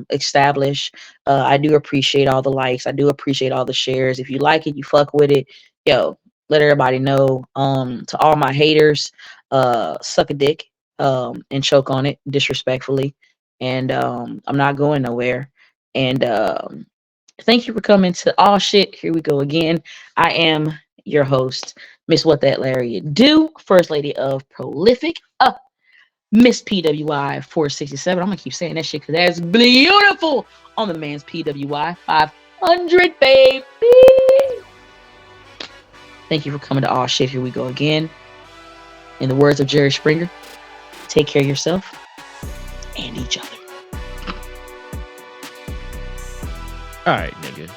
established. I do appreciate all the likes. I do appreciate all the shares. If you like it, you fuck with it, yo, let everybody know. To all my haters, suck a dick, and choke on it disrespectfully. And I'm not going nowhere. And thank you for coming to All Shit. Here we go again. I am your host, Miss What That Larry Do, First Lady of Prolific, Miss PWI 467. I'm gonna keep saying that shit because that's beautiful on the man's PWI 500, baby. Thank you for coming to All Shit. Here we go again. In the words of Jerry Springer, take care of yourself and each other. All right, nigga.